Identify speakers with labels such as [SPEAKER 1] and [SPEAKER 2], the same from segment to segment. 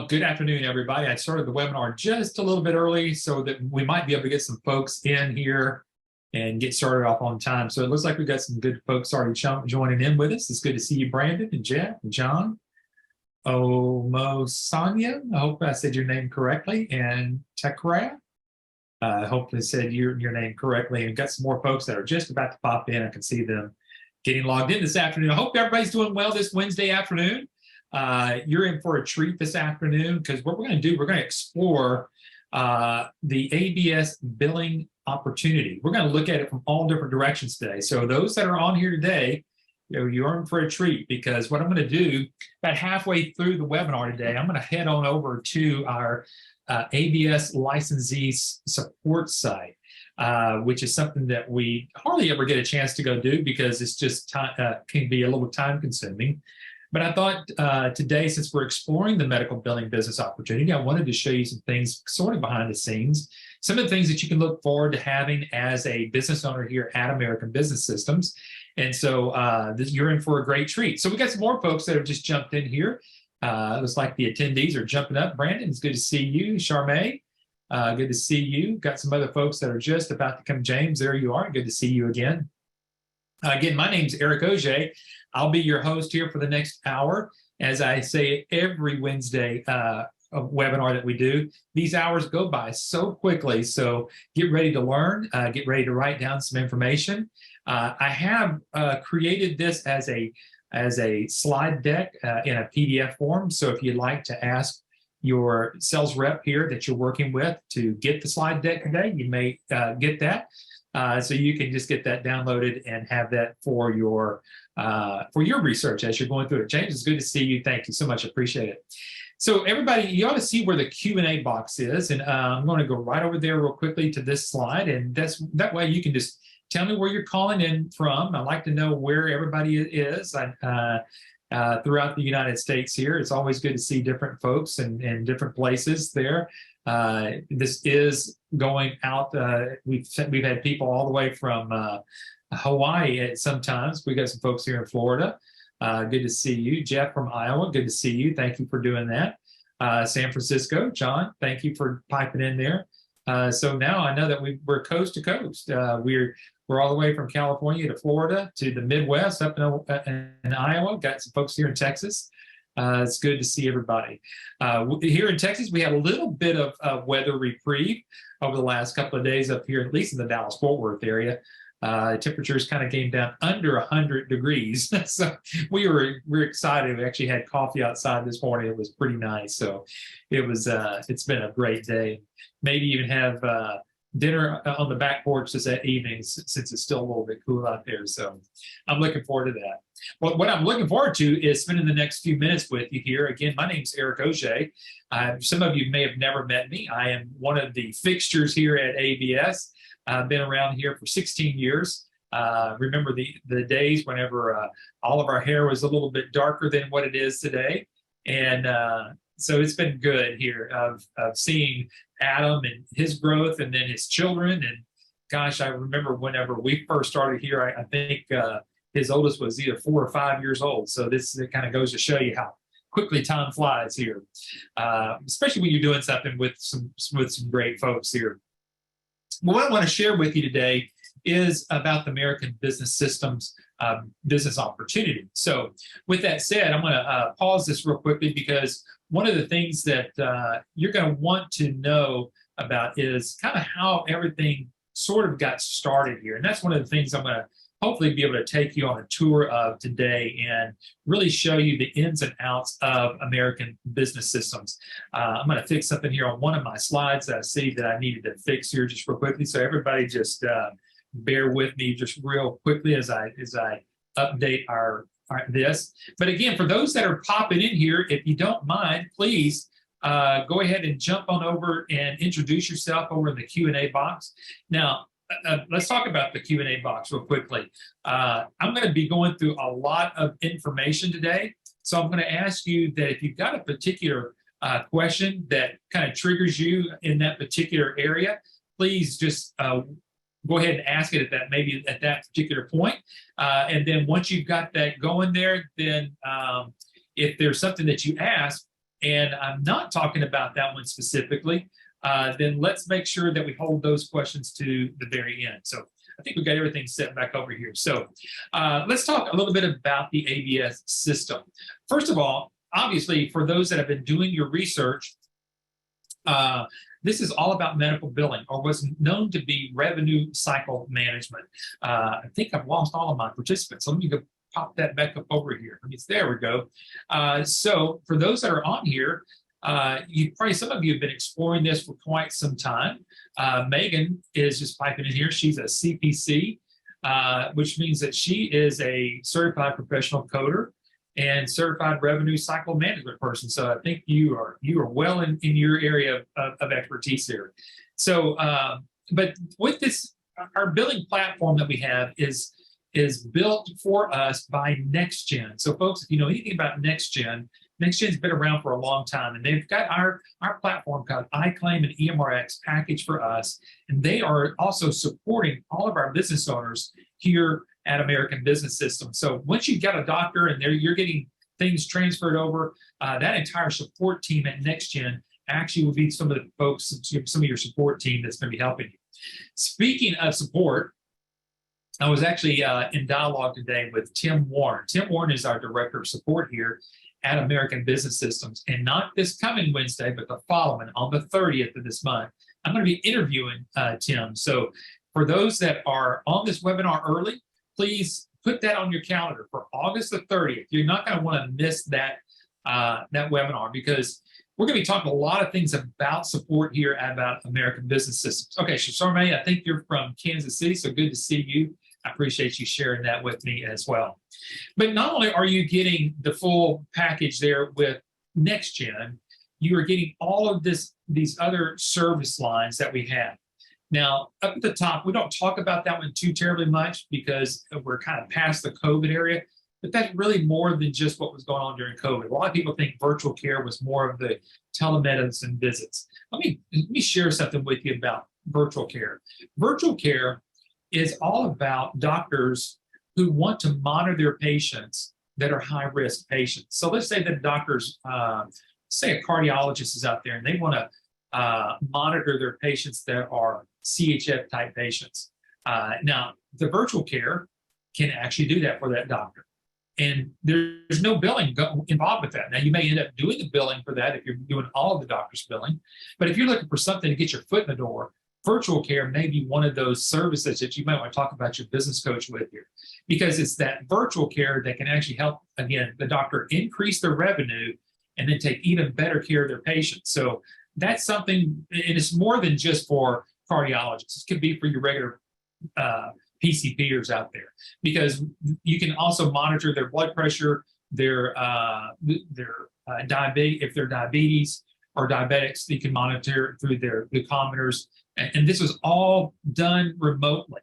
[SPEAKER 1] Well, good afternoon, everybody. I started the webinar just a little bit early so that we might be able to get some folks in here and get started off on time. So it looks like we've got some good folks already joining in with us. It's good to see you, Brandon and Jeff and John. Omosanya, I hope I said your name correctly, and Tekra. I hope I said your name correctly, and got some more folks that are just about to pop in. I can see them getting logged in this afternoon. I hope everybody's doing well this Wednesday afternoon. You're in for a treat this afternoon because what we're going to do, we're going to explore the ABS billing opportunity. We're going to look at it from all different directions today. So those that are on here today, you're in for a treat because what I'm going to do about halfway through the webinar today, I'm going to head on over to our ABS licensee support site, which is something that we hardly ever get a chance to go do because it's just can be a little time consuming. But I thought today, since we're exploring the medical billing business opportunity, I wanted to show you some things sort of behind the scenes, some of the things that you can look forward to having as a business owner here at American Business Systems. And so you're in for a great treat. So we got some more folks that have just jumped in here. It looks like the attendees are jumping up. Brandon, it's good to see you. Charmaine, good to see you. Got some other folks that are just about to come. James, there you are. Good to see you again. Again, my name's Eric Auger. I'll be your host here for the next hour. As I say every Wednesday webinar that we do, these hours go by so quickly. So get ready to learn, get ready to write down some information. I have created this as a slide deck in a PDF form. So if you'd like to ask your sales rep here that you're working with to get the slide deck today, you may get that. So you can just get that downloaded and have that for your research as you're going through it. James, it's good to see you. Thank you so much. Appreciate it. So everybody, you ought to see where the Q&A box is. And I'm going to go right over there real quickly to this slide. And that way you can just tell me where you're calling in from. I'd like to know where everybody is throughout the United States here. It's always good to see different folks and different places there. This is going out. We've had people all the way from Hawaii sometimes. We got some folks here in Florida. Good to see you. Jeff from Iowa, good to see you. Thank you for doing that. San Francisco, John, thank you for piping in there. So now I know that we're coast to coast. We're all the way from California to Florida to the Midwest up in Iowa. Got some folks here in Texas. It's good to see everybody. Here in Texas, we had a little bit of weather reprieve over the last couple of days up here, at least in the Dallas-Fort Worth area. Temperatures kind of came down under 100 degrees. So we're excited. We actually had coffee outside this morning. It was pretty nice. So it's been a great day. Maybe even have dinner on the back porch this evening since it's still a little bit cool out there. So I'm looking forward to that. Well, what I'm looking forward to is spending the next few minutes with you here. Again, my name's Eric Auger. Some of you may have never met me. I am one of the fixtures here at ABS. I've been around here for 16 years. Remember the days whenever all of our hair was a little bit darker than what it is today. And so it's been good here of seeing Adam and his growth and then his children. And gosh, I remember whenever we first started here, I think his oldest was either 4 or 5 years old. So it kind of goes to show you how quickly time flies here, especially when you're doing something with some great folks here. Well, what I want to share with you today is about the American Business Systems business opportunity. So with that said, I'm going to pause this real quickly because one of the things that you're going to want to know about is kind of how everything sort of got started here. And that's one of the things I'm going to hopefully be able to take you on a tour of today and really show you the ins and outs of American Business Systems. I'm going to fix something here on one of my slides that I see that I needed to fix here just real quickly. So everybody just bear with me just real quickly as I update this. But again, for those that are popping in here, if you don't mind, please go ahead and jump on over and introduce yourself over in the Q&A box. Now, let's talk about the Q&A box real quickly. I'm going to be going through a lot of information today. So I'm going to ask you that if you've got a particular question that kind of triggers you in that particular area, please just go ahead and ask it at that particular point. And then once you've got that going there, then if there's something that you ask and I'm not talking about that one specifically, then let's make sure that we hold those questions to the very end. So I think we've got everything set back over here. So let's talk a little bit about the ABS system. First of all, obviously, for those that have been doing your research, this is all about medical billing, or what's known to be revenue cycle management. I think I've lost all of my participants. So let me go pop that back up over here. There we go. So for those that are on here, some of you have been exploring this for quite some time. Megan is just piping in here. She's a CPC, which means that she is a certified professional coder and certified revenue cycle management person. So I think you are well in your area of expertise here. So, but with this, our billing platform that we have is built for us by NextGen. So folks, if you know anything about NextGen, NextGen's been around for a long time, and they've got our platform called iClaim and EMRX package for us, and they are also supporting all of our business owners here at American Business System. So once you've got a doctor and you're getting things transferred over, that entire support team at NextGen actually will be some of the folks, some of your support team that's going to be helping you. Speaking of support, I was actually in dialogue today with Tim Warren. Tim Warren is our director of support here at American Business Systems. And not this coming Wednesday, but the following, on the 30th of this month, I'm going to be interviewing Tim. So for those that are on this webinar early, please put that on your calendar for August the 30th. You're not going to want to miss that webinar, because we're going to be talking a lot of things about support here about American Business Systems. Okay, Charmaine, I think you're from Kansas City, so good to see you. I appreciate you sharing that with me as well. But not only are you getting the full package there with NextGen, you are getting all of these other service lines that we have. Now, up at the top, we don't talk about that one too terribly much because we're kind of past the COVID area, but that's really more than just what was going on during COVID. A lot of people think virtual care was more of the telemedicine visits. Let me share something with you about virtual care. Virtual care is all about doctors who want to monitor their patients that are high-risk patients. So let's say that doctors, say a cardiologist is out there and they want to monitor their patients that are CHF type patients. Now, the virtual care can actually do that for that doctor. And there's no billing involved with that. Now, you may end up doing the billing for that if you're doing all of the doctor's billing. But if you're looking for something to get your foot in the door, virtual care may be one of those services that you might want to talk about your business coach with here, because it's that virtual care that can actually help, again, the doctor increase their revenue and then take even better care of their patients. So that's something, and it's more than just for cardiologists. It could be for your regular PCPers out there, because you can also monitor their blood pressure, their diabetes, if they're diabetes or diabetics, you can monitor through their glucometers. And this was all done remotely.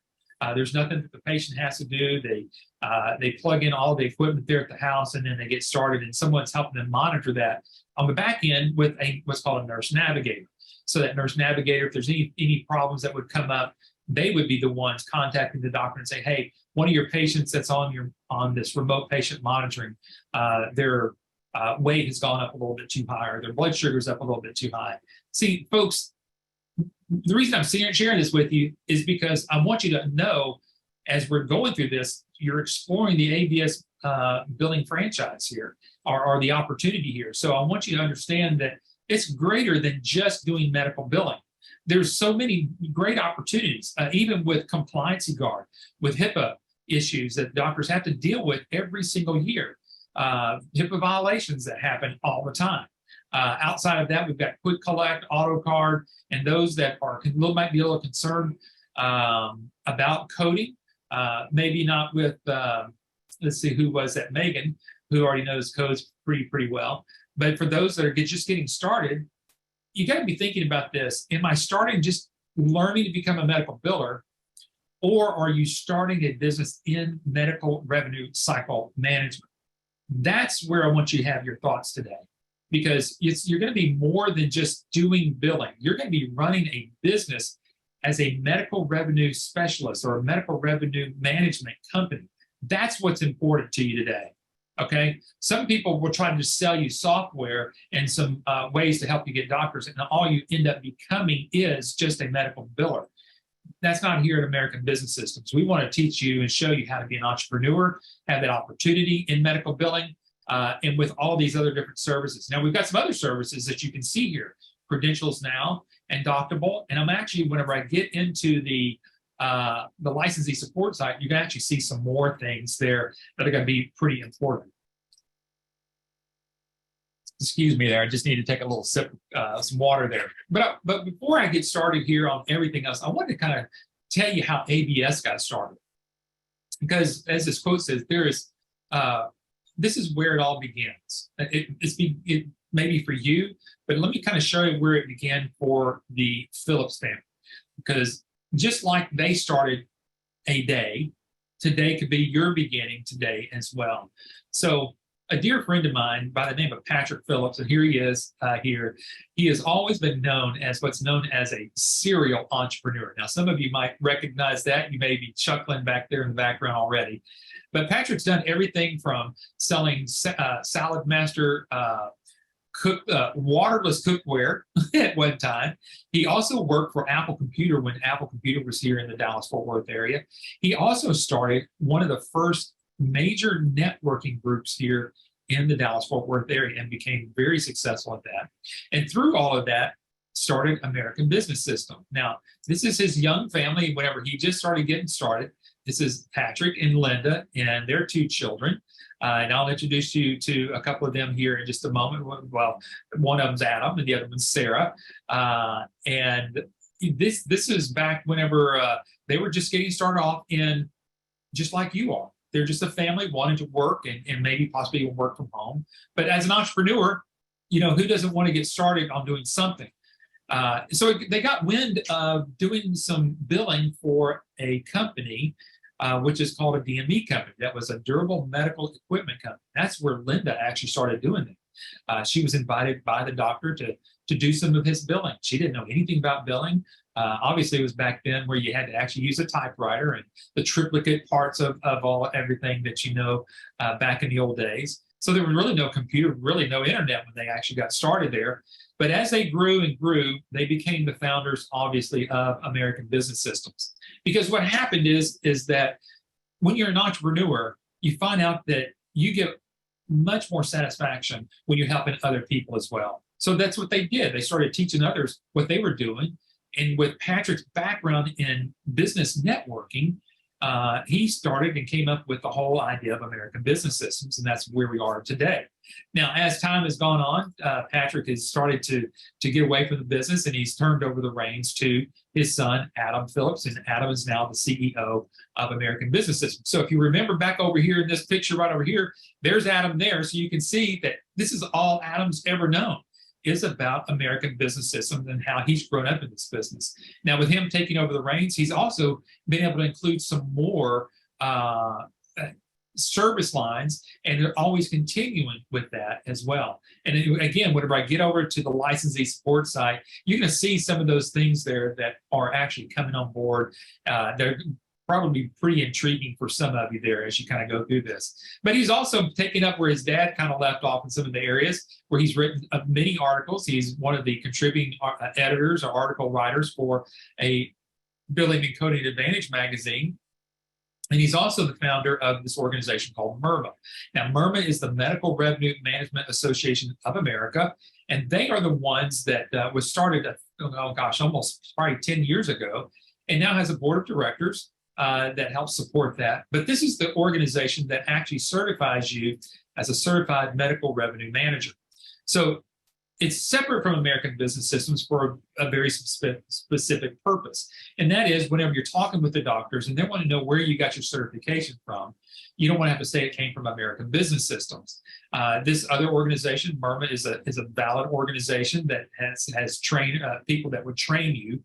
[SPEAKER 1] There's nothing that the patient has to do. They plug in all the equipment there at the house, and then they get started, and someone's helping them monitor that on the back end with what's called a nurse navigator. So that nurse navigator, if there's any problems that would come up, they would be the ones contacting the doctor and say, hey, one of your patients that's on this remote patient monitoring, their weight has gone up a little bit too high, or their blood sugar's up a little bit too high. See, folks, the reason I'm sharing this with you is because I want you to know, as we're going through this, you're exploring the ABS billing franchise here, or the opportunity here. So I want you to understand that it's greater than just doing medical billing. There's so many great opportunities, even with Compliancy Guard, with HIPAA issues that doctors have to deal with every single year, HIPAA violations that happen all the time. Outside of that, we've got Quick Collect, AutoCard, and those that might be a little concerned about coding. Maybe not with, let's see, who was that? Megan, who already knows codes pretty well. But for those that are just getting started, you got to be thinking about this. Am I starting just learning to become a medical biller, or are you starting a business in medical revenue cycle management? That's where I want you to have your thoughts today, because you're going to be more than just doing billing. You're going to be running a business as a medical revenue specialist or a medical revenue management company. That's what's important to you today. Okay, some people will try to just sell you software and some ways to help you get doctors, and all you end up becoming is just a medical biller. That's not here at American Business Systems. We want to teach you and show you how to be an entrepreneur, have that opportunity in medical billing, and with all these other different services. Now, we've got some other services that you can see here, Credentials Now and Doctable. And I'm actually, whenever I get into the licensee support site, you can actually see some more things there that are going to be pretty important. Excuse me there, I just need to take a little sip of some water there. But before I get started here on everything else, I want to kind of tell you how ABS got started. Because as this quote says, this is where it all begins. It may be for you, but let me kind of show you where it began for the Phillips family. Because just like they started a day, today could be your beginning today as well. So a dear friend of mine by the name of Patrick Phillips, and here he is here. He has always been known as what's known as a serial entrepreneur. Now, some of you might recognize that. You may be chuckling back there in the background already. But Patrick's done everything from selling Salad Master waterless cookware at one time. He also worked for Apple Computer when Apple Computer was here in the Dallas-Fort Worth area. He also started one of the first major networking groups here in the Dallas-Fort Worth area and became very successful at that. And through all of that, started American Business System. Now, this is his young family whenever he just started getting started. This is Patrick and Linda and their 2 children. And I'll introduce you to a couple of them here in just a moment. Well, one of them's Adam and the other one's Sarah. And this is back whenever they were just getting started off in just like you are. They're just a family wanting to work and maybe possibly even work from home. But as an entrepreneur, you know, who doesn't want to get started on doing something? So they got wind of doing some billing for a company, which is called a DME company. That was a durable medical equipment company. That's where Linda actually started doing it. She was invited by the doctor to do some of his billing. She didn't know anything about billing. Obviously, it was back then where you had to actually use a typewriter and the triplicate parts of everything that you know back in the old days. So there was really no computer, really no internet when they actually got started there. But as they grew and grew, they became the founders, obviously, of American Business Systems. Because what happened is that when you're an entrepreneur, you find out that you get much more satisfaction when you're helping other people as well. So that's what they did. They started teaching others what they were doing. And with Patrick's background in business networking, he started and came up with the whole idea of American Business Systems, and that's where we are today. Now, as time has gone on, Patrick has started to get away from the business, and he's turned over the reins to his son, Adam Phillips, and Adam is now the CEO of American Business Systems. So if you remember back over here in this picture right over here, there's Adam there, so you can see that this is all Adam's ever known, is about American Business Systems and how he's grown up in this business. Now, with him taking over the reins, he's also been able to include some more service lines, and they're always continuing with that as well. And again, whenever I get over to the licensee support site, you're going to see some of those things there that are actually coming on board. They're probably pretty intriguing for some of you there as you kind of go through this. But he's also taking up where his dad kind of left off in some of the areas where he's written many articles. He's one of the contributing editors or article writers for a Billing and Coding Advantage magazine. And he's also the founder of this organization called MERMA. Now, MERMA is the Medical Revenue Management Association of America, and they are the ones that was started, oh gosh, almost probably 10 years ago, and now has a board of directors that helps support that. But this is the organization that actually certifies you as a certified medical revenue manager. So it's separate from American Business Systems for a very specific purpose. And that is whenever you're talking with the doctors and they want to know where you got your certification from, you don't want to have to say it came from American Business Systems. This other organization, MERMA, is a valid organization that has trained people that would train you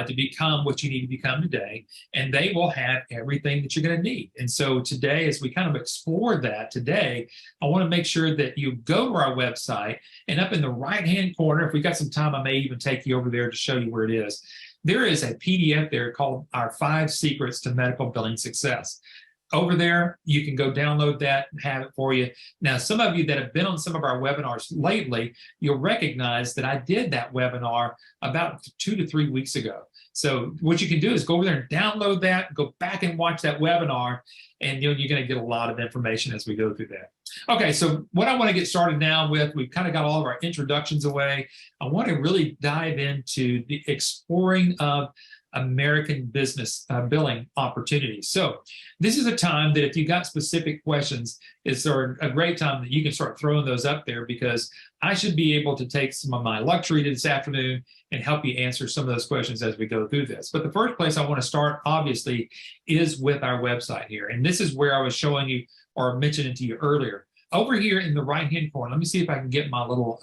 [SPEAKER 1] to become what you need to become today, and they will have everything that you're going to need. And so today, as we kind of explore that today, I want to make sure that you go to our website, and up in the right-hand corner, if we got some time, I may even take you over there to show you where it is. There is a PDF there called Our 5 Secrets to Medical Billing Success. over there, you can go download that and have it for you. Now, some of you that have been on some of our webinars lately, you'll recognize that I did that webinar about 2 to 3 weeks ago. So what you can do is go over there and download that, go back and watch that webinar, and you're going to get a lot of information as we go through that. Okay, so what I want to get started now with, we've kind of got all of our introductions away. I want to really dive into the exploring of American business billing opportunities. So this is a time that if you got specific questions, it's a great time that you can start throwing those up there, because I should be able to take some of my luxury this afternoon and help you answer some of those questions as we go through this. But the first place I want to start, obviously, is with our website here. And this is where I was showing you or mentioning to you earlier. Over here in the right-hand corner, let me see if I can get my little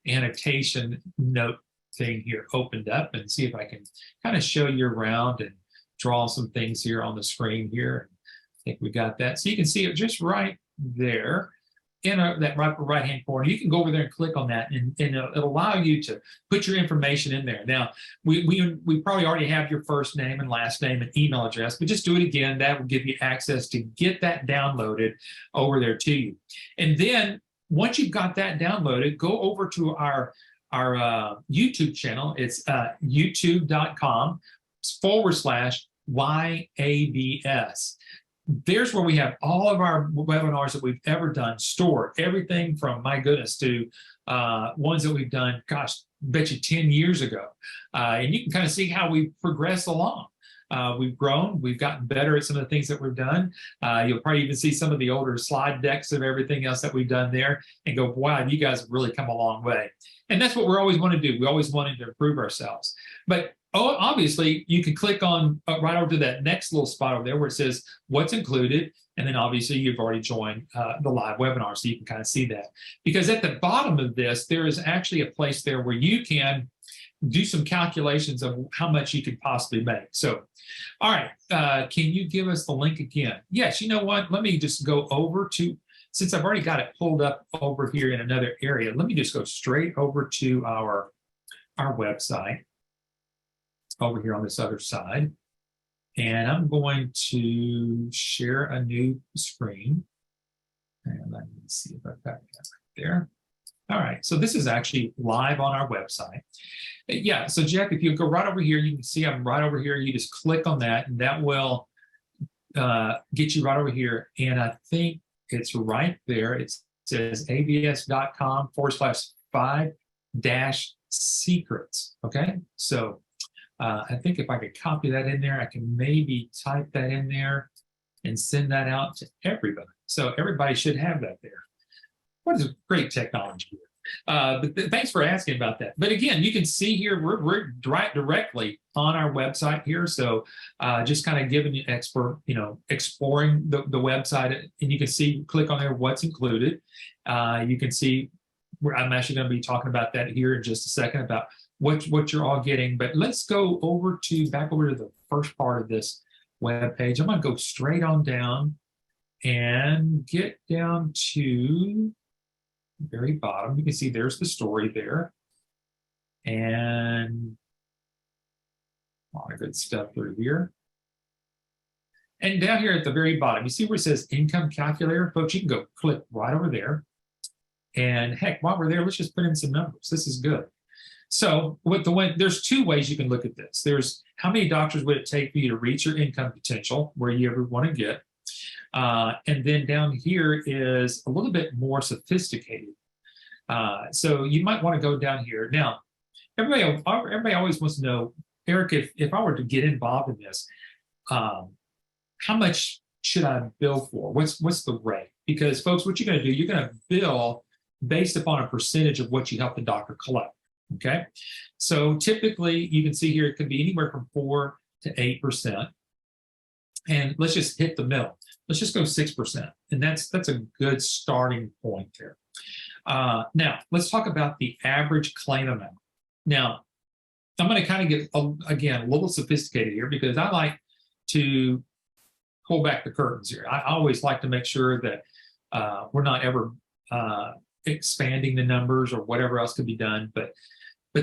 [SPEAKER 1] annotation note thing here opened up and see if I can kind of show you around and draw some things here on the screen here. I think we got that. So you can see it just right there in that right-hand corner. You can go over there and click on that, and it'll allow you to put your information in there. Now, we probably already have your first name and last name and email address, but just do it again. That will give you access to get that downloaded over there to you. And then once you've got that downloaded, go over to our YouTube channel. It's youtube.com/YABS. There's where we have all of our webinars that we've ever done stored. Everything from, my goodness, to ones that we've done, gosh, bet you 10 years ago. And you can kind of see how we've progressed along. We've grown, we've gotten better at some of the things that we've done. You'll probably even see some of the older slide decks of everything else that we've done there and go, wow, you guys have really come a long way. And that's what we always want to do. We always wanted to improve ourselves. But obviously, you can click on right over to that next little spot over there where it says what's included. And then obviously you've already joined the live webinar, so you can kind of see that. Because at the bottom of this, there is actually a place there where you can do some calculations of how much you could possibly make. So, all right, can you give us the link again? Yes, you know what? Let me just go over to, since I've already got it pulled up over here in another area, let me just go straight over to our website over here on this other side. And I'm going to share a new screen. And let me see if I've got that right there. All right, so this is actually live on our website. Yeah, so Jeff, if you go right over here, you can see I'm right over here. You just click on that, and that will get you right over here. And I think it's right there. It says abs.com/5-secrets. Okay, so I think if I could copy that in there, I can maybe type that in there and send that out to everybody. So everybody should have that there. What is great technology here. But thanks for asking about that. But again, you can see here, we're right directly on our website here. So just kind of giving you exploring the website, and you can see, click on there, what's included. You can see, I'm actually going to be talking about that here in just a second, about what you're all getting. But let's go back over to the first part of this web page. I'm going to go straight on down and get down to the very bottom. You can see there's the story there, and a lot of good stuff through here. And down here at the very bottom, you see where it says income calculator? Folks, you can go click right over there. And heck, while we're there, let's just put in some numbers. This is good. So there's two ways you can look at this. There's how many doctors would it take for you to reach your income potential, where you ever want to get. And then down here is a little bit more sophisticated. So you might want to go down here. Now, everybody always wants to know, Eric, if I were to get involved in this, how much should I bill for? What's the rate? Because, folks, what you're going to do, you're going to bill based upon a percentage of what you help the doctor collect. Okay? So typically, you can see here, it could be anywhere from 4 to 8%. And let's just hit the middle. Let's just go 6%. And that's a good starting point there. Now, let's talk about the average claim amount. Now, I'm going to kind of get, again, a little sophisticated here, because I like to pull back the curtains here. I always like to make sure that we're not ever expanding the numbers or whatever else could be done. But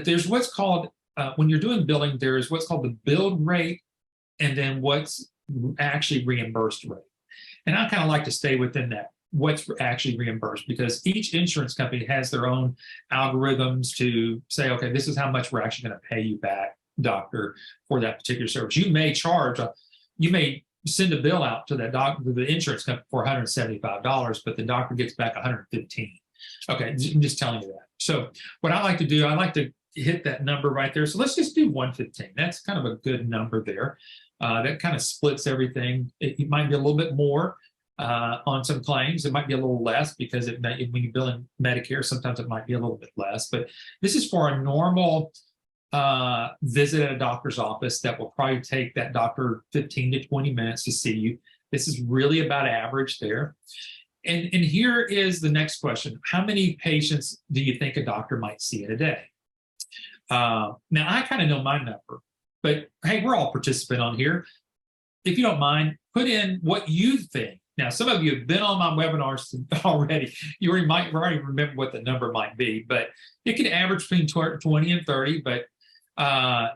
[SPEAKER 1] there's what's called, when you're doing billing, there's what's called the billed rate, and then what's actually reimbursed rate. And I kind of like to stay within that, what's actually reimbursed, because each insurance company has their own algorithms to say, okay, this is how much we're actually going to pay you back, doctor, for that particular service. You may charge, you may send a bill out to that doctor, to the insurance company, for $175, but the doctor gets back $115. Okay, I'm just telling you that. So what I like to do, I like to hit that number right there. So let's just do 115. That's kind of a good number there. That kind of splits everything. It might be a little bit more on some claims. It might be a little less because when you bill in Medicare, sometimes it might be a little bit less. But this is for a normal visit at a doctor's office that will probably take that doctor 15 to 20 minutes to see you. This is really about average there. And here is the next question. How many patients do you think a doctor might see in a day? Now, I kind of know my number, but hey, we're all participant on here. If you don't mind, put in what you think. Now, some of you have been on my webinars already. You already remember what the number might be, but it can average between 20 and 30. But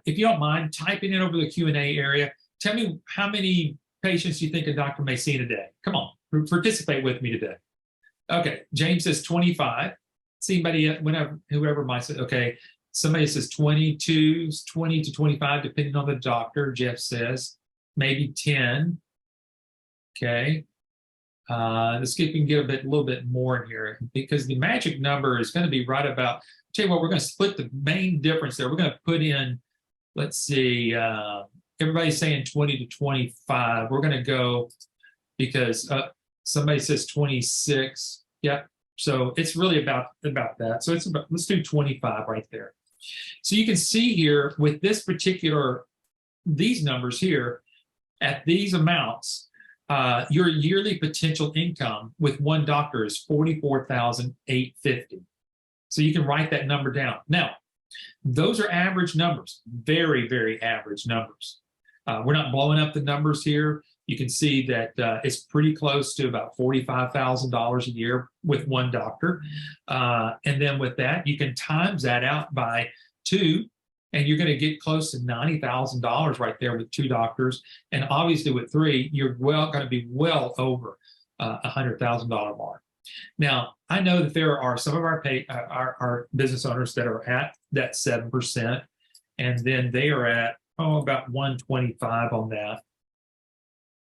[SPEAKER 1] if you don't mind, typing in over the Q&A area, tell me how many patients you think a doctor may see in a day. Come on, participate with me today. Okay, James says 25. See anybody, whoever might say, okay. Somebody says 20 to 25, depending on the doctor, Jeff says. Maybe 10. Okay. Let's see if we can get a little bit more in here, because the magic number is going to be right about, tell you what, we're going to split the main difference there. We're going to put in, let's see, everybody's saying 20 to 25. We're going to go, because somebody says 26. Yep. So it's really about that. So it's about, let's do 25 right there. So you can see here with this particular, these numbers here, at these amounts, your yearly potential income with one doctor is $44,850. So you can write that number down. Now, those are average numbers, very, very average numbers. We're not blowing up the numbers here. You can see that it's pretty close to about $45,000 a year with one doctor. And then with that, you can times that out by 2, and you're going to get close to $90,000 right there with 2 doctors. And obviously with 3, you're going to be well over $100,000 mark. Now, I know that there are some of our business owners that are at that 7%, and then they are at about 125 on that.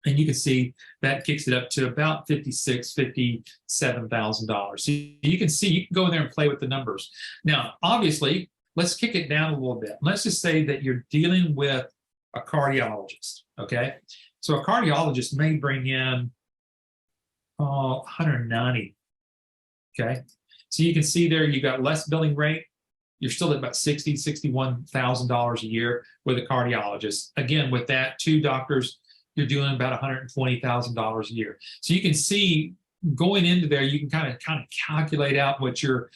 [SPEAKER 1] And you can see that kicks it up to about $56,000, $57,000. So you can see, you can go in there and play with the numbers. Now, obviously, let's kick it down a little bit. Let's just say that you're dealing with a cardiologist, okay? So a cardiologist may bring in 190, okay? So you can see there, you got less billing rate. You're still at about $60,000, $61,000 a year with a cardiologist. Again, with that, 2 doctors, you're doing about $120,000 a year. So you can see going into there, you can kind of calculate out what you're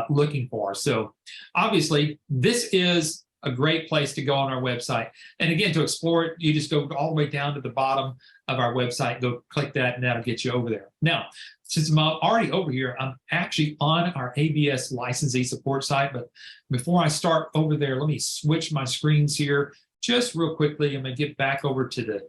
[SPEAKER 1] looking for. So obviously, this is a great place to go on our website. And again, to explore it, you just go all the way down to the bottom of our website, go click that, and that'll get you over there. Now, since I'm already over here, I'm actually on our ABS licensee support site. But before I start over there, let me switch my screens here just real quickly. I'm going to get back over to the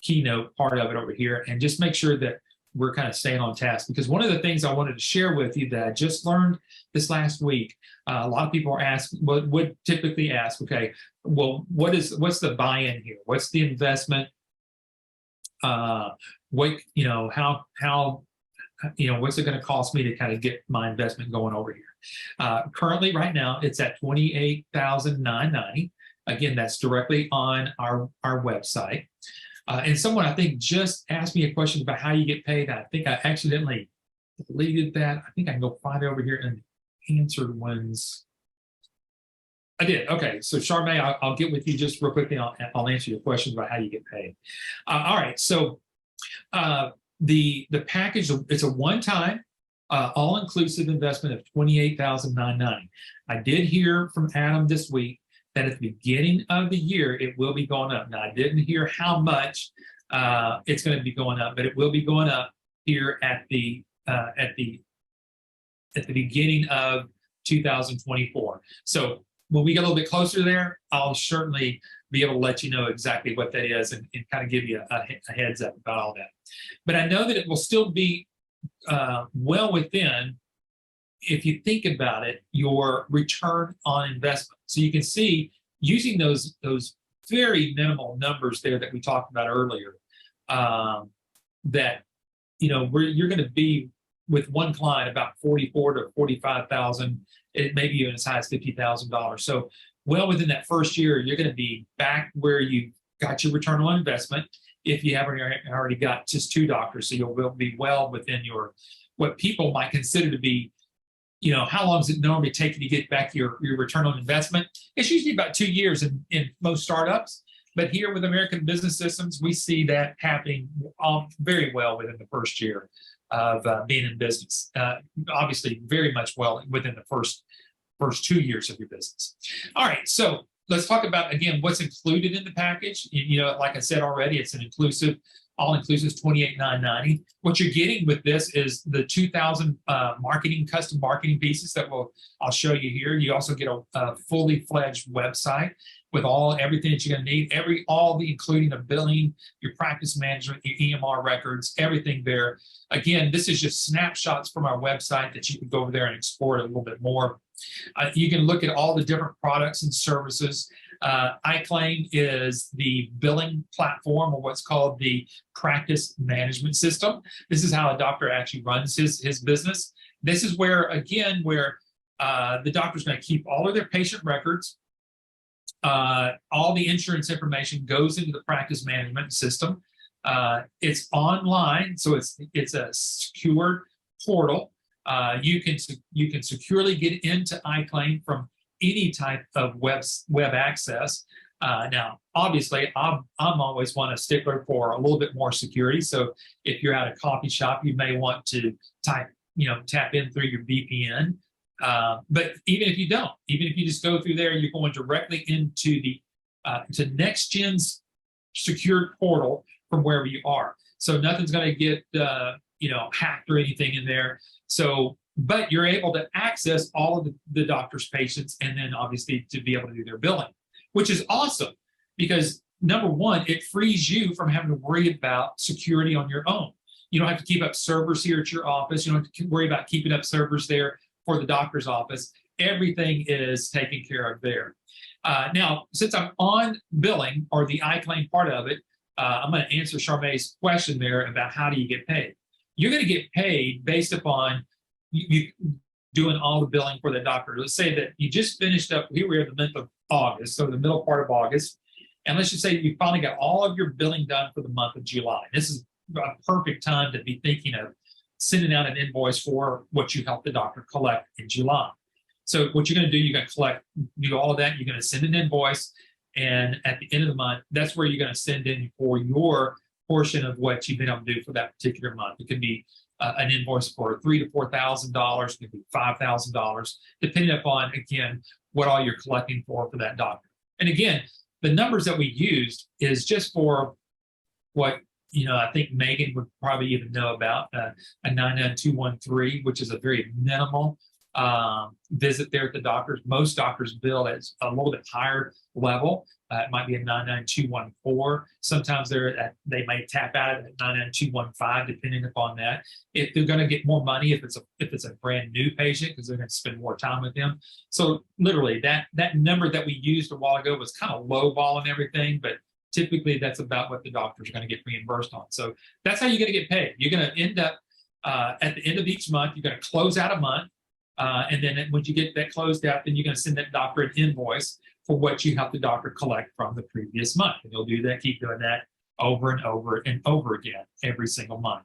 [SPEAKER 1] Keynote part of it over here and just make sure that we're kind of staying on task. Because one of the things I wanted to share with you that I just learned this last week, a lot of people are asking, would typically ask, okay, well, what's the buy-in here? What's the investment? How what's it going to cost me to kind of get my investment going over here? Currently, right now, it's at $28,990. Again, that's directly on our website. And someone, I think, just asked me a question about how you get paid. I think I accidentally deleted that. I think I can go find it over here and answered ones. I did. Okay. So, Charmaine, I'll get with you just real quickly. I'll answer your questions about how you get paid. All right. So, the package, it's a one-time, all-inclusive investment of $28,990. I did hear from Adam this week that at the beginning of the year, it will be going up. Now, I didn't hear how much it's going to be going up, but it will be going up here at the beginning of 2024. So when we get a little bit closer there, I'll certainly be able to let you know exactly what that is and kind of give you a heads up about all that. But I know that it will still be well within, if you think about it, your return on investment. So you can see using those very minimal numbers there that we talked about earlier, that you're going to be with one client about 44 to 45,000, it may be even as high as $50,000. So well within that first year, you're going to be back where you got your return on investment if you haven't already got just 2 doctors. So you'll be well within your, what people might consider to be, how long does it normally take you to get back your return on investment? It's usually about 2 years in most startups. But here with American Business Systems, we see that happening very well within the first year of being in business. Obviously, very much well within the first 2 years of your business. All right, so let's talk about, again, what's included in the package. Like I said already, it's an all-inclusive $28,990. What you're getting with this is the 2,000 custom marketing pieces that I'll show you here. You also get a fully fledged website with everything that you're going to need, including the billing, your practice management, your EMR records, everything there. Again, this is just snapshots from our website that you can go over there and explore it a little bit more. You can look at all the different products and services. iClaim is the billing platform, or what's called the practice management system. This is how a doctor actually runs his business. This is where the doctor's going to keep all of their patient records. All the insurance information goes into the practice management system. It's online, so it's a secured portal. You can securely get into iClaim from any type of web access. Now, obviously, I'm always a stickler for a little bit more security. So if you're at a coffee shop, you may want to tap in through your VPN. But even if you don't, even if you just go through there, you're going directly into the to NextGen's secured portal from wherever you are. So nothing's going to get hacked or anything in there. So, but you're able to access all of the doctor's patients, and then obviously to be able to do their billing, which is awesome because number one, it frees you from having to worry about security on your own. You don't have to keep up servers here at your office. You don't have to worry about keeping up servers there for the doctor's office. Everything is taken care of there. Now, since I'm on billing, or the iClaim part of it, I'm going to answer Charmaine's question there about how do you get paid. You're going to get paid based upon you doing all the billing for the doctor. Let's say that you just finished up, here we are in the month of August, so the middle part of August, and let's just say you finally got all of your billing done for the month of July. This is a perfect time to be thinking of sending out an invoice for what you helped the doctor collect in July. So what you're going to do, you're going to do all of that. You're going to send an invoice, and at the end of the month, that's where you're going to send in for your portion of what you've been able to do for that particular month. It could be an invoice for $3,000 to $4,000, it could be $5,000, depending upon, again, what all you're collecting for that doctor. And again, the numbers that we used is just for what I think Megan would probably even know about, a 99213, which is a very minimal visit there at the doctor's. Most doctors bill at a little bit higher level. It might be a 99214. Sometimes they may tap out at 99215, depending upon that. If they're going to get more money, if it's a brand new patient, because they're going to spend more time with them. So literally, that number that we used a while ago was kind of low ball and everything, but typically that's about what the doctors are going to get reimbursed on. So that's how you're going to get paid. You're going to end up at the end of each month, you're going to close out a month. And then when you get that closed out, then you're going to send that doctor an invoice for what you helped the doctor collect from the previous month. And you'll do that, keep doing that over and over and over again every single month.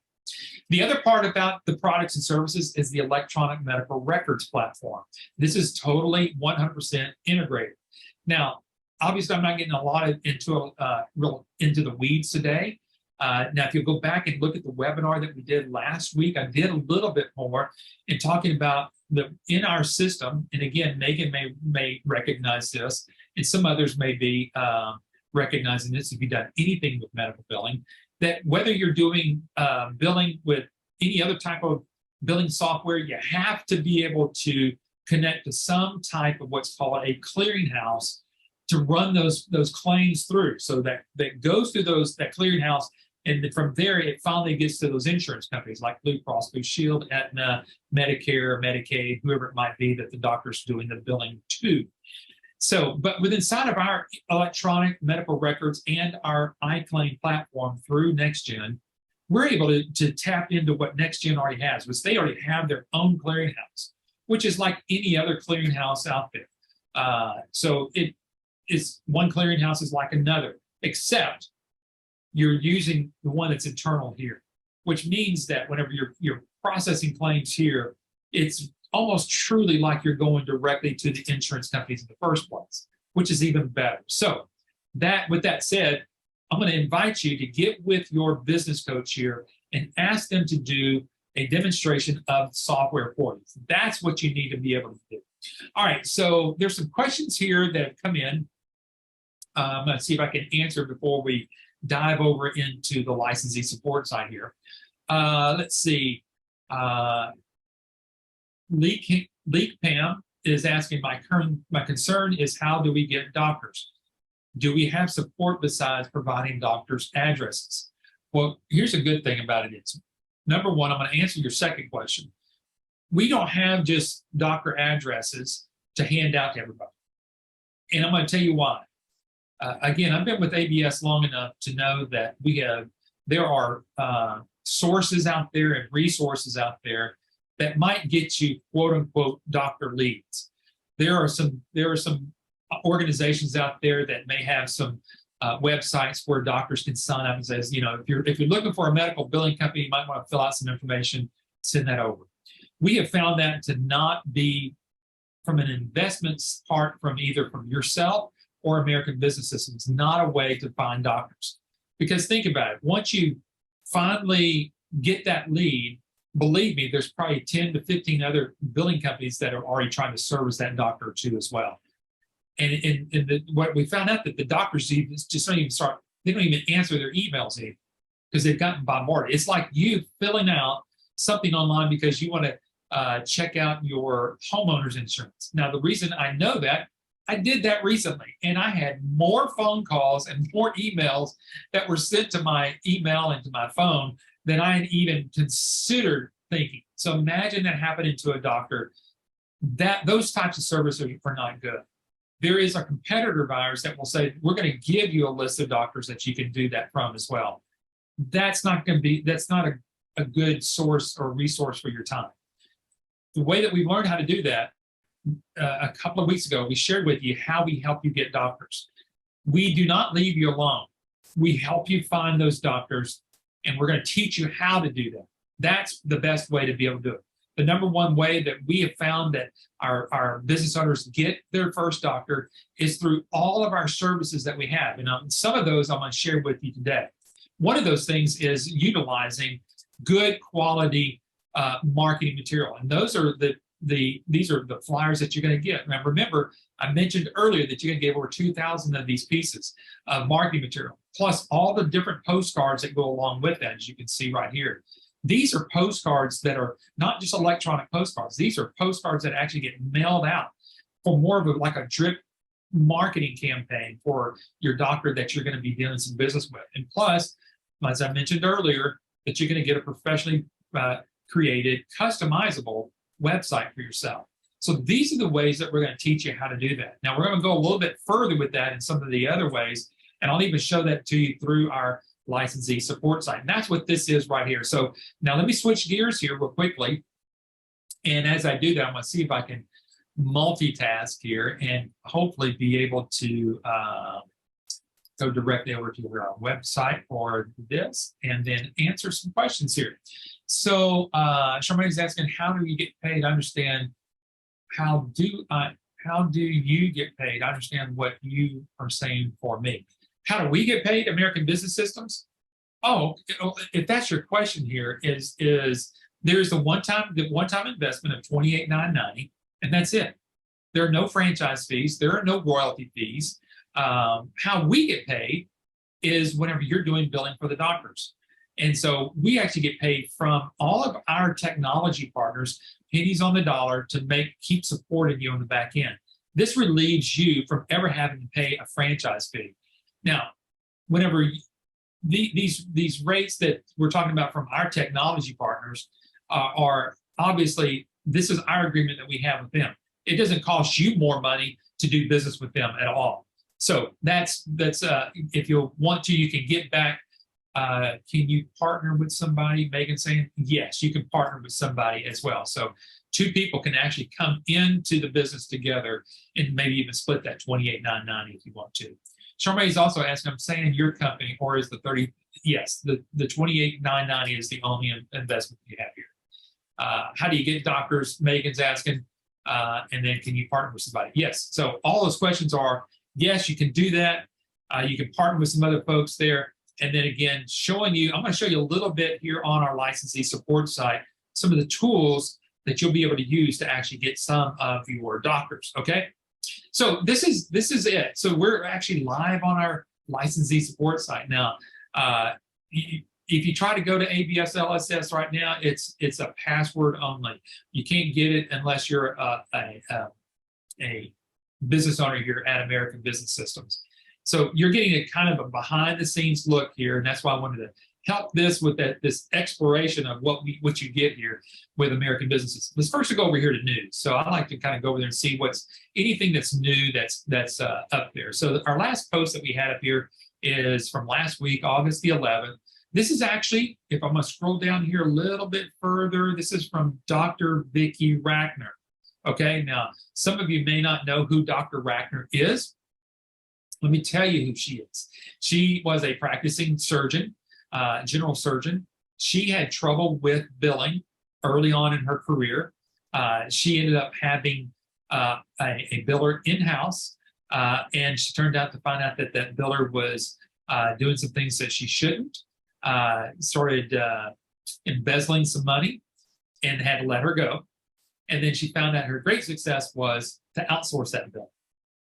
[SPEAKER 1] The other part about the products and services is the electronic medical records platform. This is totally 100% integrated. Now, obviously, I'm not getting a lot into the weeds today. Now, if you go back and look at the webinar that we did last week, I did a little bit more in talking about in our system. And again, Megan may recognize this, and some others may be recognizing this if you've done anything with medical billing, that whether you're doing billing with any other type of billing software, you have to be able to connect to some type of what's called a clearinghouse to run those claims through. So that goes through that clearinghouse, and then from there it finally gets to those insurance companies like Blue Cross Blue Shield, Aetna, Medicare, Medicaid, whoever it might be that the doctor's doing the billing to. So, but inside of our electronic medical records and our iClaim platform through NextGen, we're able to tap into what NextGen already has, which they already have their own clearinghouse, which is like any other clearinghouse out there. So it is one clearinghouse is like another, except you're using the one that's internal here, which means that whenever you're processing claims here, it's almost truly like you're going directly to the insurance companies in the first place, which is even better. So with that said, I'm going to invite you to get with your business coach here and ask them to do a demonstration of software for you. That's what you need to be able to do. All right, so there's some questions here that have come in. I'm going to see if I can answer before we dive over into the licensee support side here. Let's see. Leak Pam is asking, my concern is, how do we get doctors? Do we have support besides providing doctors' addresses? Well, here's a good thing about it is, number one, I'm going to answer your second question. We don't have just doctor addresses to hand out to everybody. And I'm going to tell you why. Again, I've been with ABS long enough to know that there are sources out there and resources out there that might get you quote unquote doctor leads. There are some organizations out there that may have some websites where doctors can sign up and says, if you're looking for a medical billing company, you might want to fill out some information, send that over. We have found that to not be from an investment part from either from yourself or American Business System. It's not a way to find doctors. Because think about it, once you finally get that lead, believe me, there's probably 10 to 15 other billing companies that are already trying to service that doctor too as well. And what we found out that the doctors just don't even answer their emails anymore because they've gotten bombarded. It's like you filling out something online because you want to check out your homeowner's insurance. Now, the reason I know that, I did that recently, and I had more phone calls and more emails that were sent to my email and to my phone than I had even considered thinking. So imagine that happening to a doctor. Those types of services are not good. There is a competitor of ours that will say, we're going to give you a list of doctors that you can do that from as well. That's not a good source or resource for your time. The way that we learned how to do that, a couple of weeks ago, we shared with you how we help you get doctors. We do not leave you alone. We help you find those doctors, and we're going to teach you how to do that. That's the best way to be able to do it. The number one way that we have found that our business owners get their first doctor is through all of our services that we have. And some of those I'm going to share with you today. One of those things is utilizing good quality marketing material. And those are these are the flyers that you're going to get. Now, remember, I mentioned earlier that you're going to get over 2,000 of these pieces of marketing material, plus all the different postcards that go along with that, as you can see right here. These are postcards that are not just electronic postcards. These are postcards that actually get mailed out for more of like a drip marketing campaign for your doctor that you're going to be doing some business with. And plus, as I mentioned earlier, that you're going to get a professionally created, customizable website for yourself. So these are the ways that we're going to teach you how to do that. Now, we're going to go a little bit further with that in some of the other ways, and I'll even show that to you through our licensee support site. And that's what this is right here. So now let me switch gears here real quickly. And as I do that, I'm going to see if I can multitask here and hopefully be able to go directly over to our website for this and then answer some questions here. So Charmaine's asking, how do you get paid? I understand. How do you get paid? I understand what you are saying for me. How do we get paid? American Business Systems? Oh, if that's your question here, is there's the one-time investment of $28,990, and that's it. There are no franchise fees. There are no royalty fees. How we get paid is whenever you're doing billing for the doctors. And so we actually get paid from all of our technology partners, pennies on the dollar, to keep supporting you on the back end. This relieves you from ever having to pay a franchise fee. Now, whenever these rates that we're talking about from our technology partners are obviously, this is our agreement that we have with them. It doesn't cost you more money to do business with them at all. So that's if you want to, you can get back. Can you partner with somebody? Megan saying yes, you can partner with somebody as well. So two people can actually come into the business together and maybe even split that $28,990 if you want to. Charmaine is also asking, I'm saying your company, or is the 30? Yes, the $28,990 is the only investment you have here. How do you get doctors? Megan's asking, and then can you partner with somebody? Yes. So all those questions are yes, you can do that. You can partner with some other folks there. And then again, showing you, I'm going to show you a little bit here on our licensee support site, some of the tools that you'll be able to use to actually get some of your doctors. Okay. So this is it. So we're actually live on our licensee support site now. If you try to go to ABS LSS right now, it's a password only. You can't get it unless you're a business owner here at American Business Systems. So you're getting a kind of a behind the scenes look here, and that's why I wanted to help this with this exploration of what you get here with American Businesses. Let's first go over here to news. So I like to kind of go over there and see what's anything that's new that's up there. So our last post that we had up here is from last week, August the 11th. This is actually, if I'm going to scroll down here a little bit further, this is from Dr. Vicki Rackner. Okay, now some of you may not know who Dr. Rackner is. Let me tell you who she is. She was a practicing surgeon, general surgeon. She had trouble with billing early on in her career. She ended up having a biller in-house, and she turned out to find out that that biller was doing some things that she shouldn't, started embezzling some money, and had to let her go. And then she found out her great success was to outsource that bill.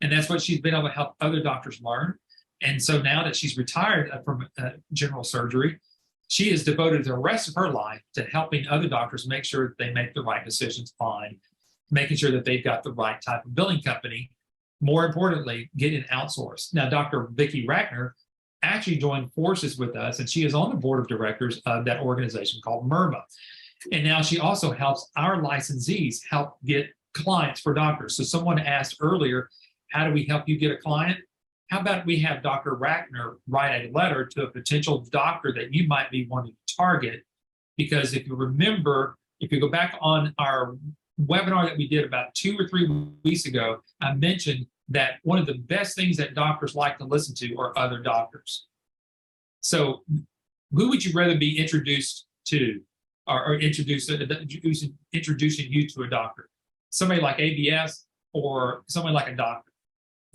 [SPEAKER 1] And that's what she's been able to help other doctors learn. And so now that she's retired from general surgery, she is devoted the rest of her life to helping other doctors make sure that they make the right decisions on making sure that they've got the right type of billing company. More importantly, getting outsourced. Now, Dr. Vicki Rackner actually joined forces with us, and she is on the board of directors of that organization called MERMA. And now she also helps our licensees help get clients for doctors. So someone asked earlier, how do we help you get a client? How about we have Dr. Rackner write a letter to a potential doctor that you might be wanting to target? Because if you remember, if you go back on our webinar that we did about 2 or 3 weeks ago, I mentioned that one of the best things that doctors like to listen to are other doctors. So who would you rather be introduced to or introducing you to a doctor? Somebody like ABS or somebody like a doctor?